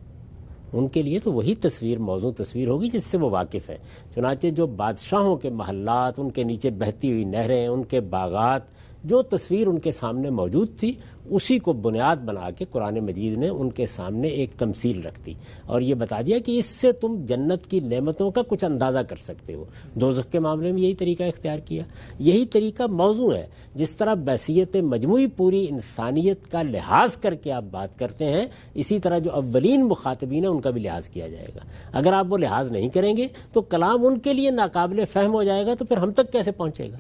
ان کے لیے تو وہی تصویر موزوں تصویر ہوگی جس سے وہ واقف ہیں. چنانچہ جو بادشاہوں کے محلات، ان کے نیچے بہتی ہوئی نہریں، ان کے باغات، جو تصویر ان کے سامنے موجود تھی اسی کو بنیاد بنا کے قرآن مجید نے ان کے سامنے ایک تمثیل رکھ دی اور یہ بتا دیا کہ اس سے تم جنت کی نعمتوں کا کچھ اندازہ کر سکتے ہو. دوزخ کے معاملے میں یہی طریقہ اختیار کیا. یہی طریقہ موضوع ہے. جس طرح بحثیت مجموعی پوری انسانیت کا لحاظ کر کے آپ بات کرتے ہیں، اسی طرح جو اولین مخاطبین ہیں ان کا بھی لحاظ کیا جائے گا. اگر آپ وہ لحاظ نہیں کریں گے تو کلام ان کے لیے ناقابل فہم ہو جائے گا، تو پھر ہم تک کیسے پہنچے گا؟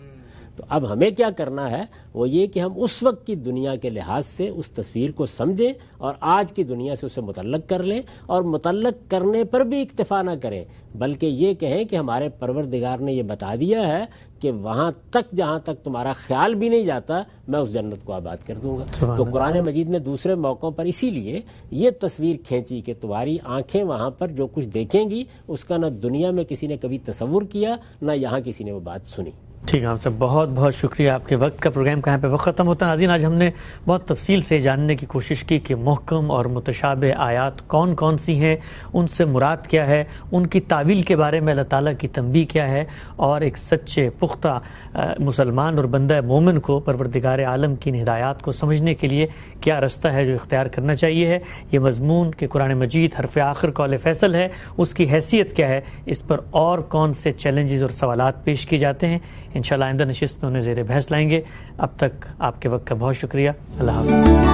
تو اب ہمیں کیا کرنا ہے وہ یہ کہ ہم اس وقت کی دنیا کے لحاظ سے اس تصویر کو سمجھیں اور آج کی دنیا سے اسے متعلق کر لیں، اور متعلق کرنے پر بھی اکتفا نہ کریں بلکہ یہ کہیں کہ ہمارے پروردگار نے یہ بتا دیا ہے کہ وہاں تک جہاں تک تمہارا خیال بھی نہیں جاتا میں اس جنت کو آباد کر دوں گا. تو قرآن مجید نے دوسرے موقعوں پر اسی لیے یہ تصویر کھینچی کہ تمہاری آنکھیں وہاں پر جو کچھ دیکھیں گی اس کا نہ دنیا میں کسی نے کبھی تصور کیا نہ یہاں کسی نے وہ بات سنی. ٹھیک ہے صاحب، بہت بہت شکریہ. آپ کے وقت کا پروگرام کہاں پہ وقت ختم ہوتا ہے. ناظرین، آج ہم نے بہت تفصیل سے جاننے کی کوشش کی کہ محکم اور متشابہ آیات کون کون سی ہیں، ان سے مراد کیا ہے، ان کی تعویل کے بارے میں اللہ تعالیٰ کی تنبیہ کیا ہے، اور ایک سچے پختہ مسلمان اور بندہ مومن کو پروردگار عالم کی ہدایات کو سمجھنے کے لیے کیا رستہ ہے جو اختیار کرنا چاہیے ہے. یہ مضمون کہ قرآن مجید حرف آخر قول فیصل ہے، اس کی حیثیت کیا ہے، اس پر اور کون سے چیلنجز اور سوالات پیش کیے جاتے ہیں، انشاءاللہ آئندہ نشست میں انہیں زیر بحث لائیں گے. اب تک آپ کے وقت کا بہت شکریہ. اللہ حافظ.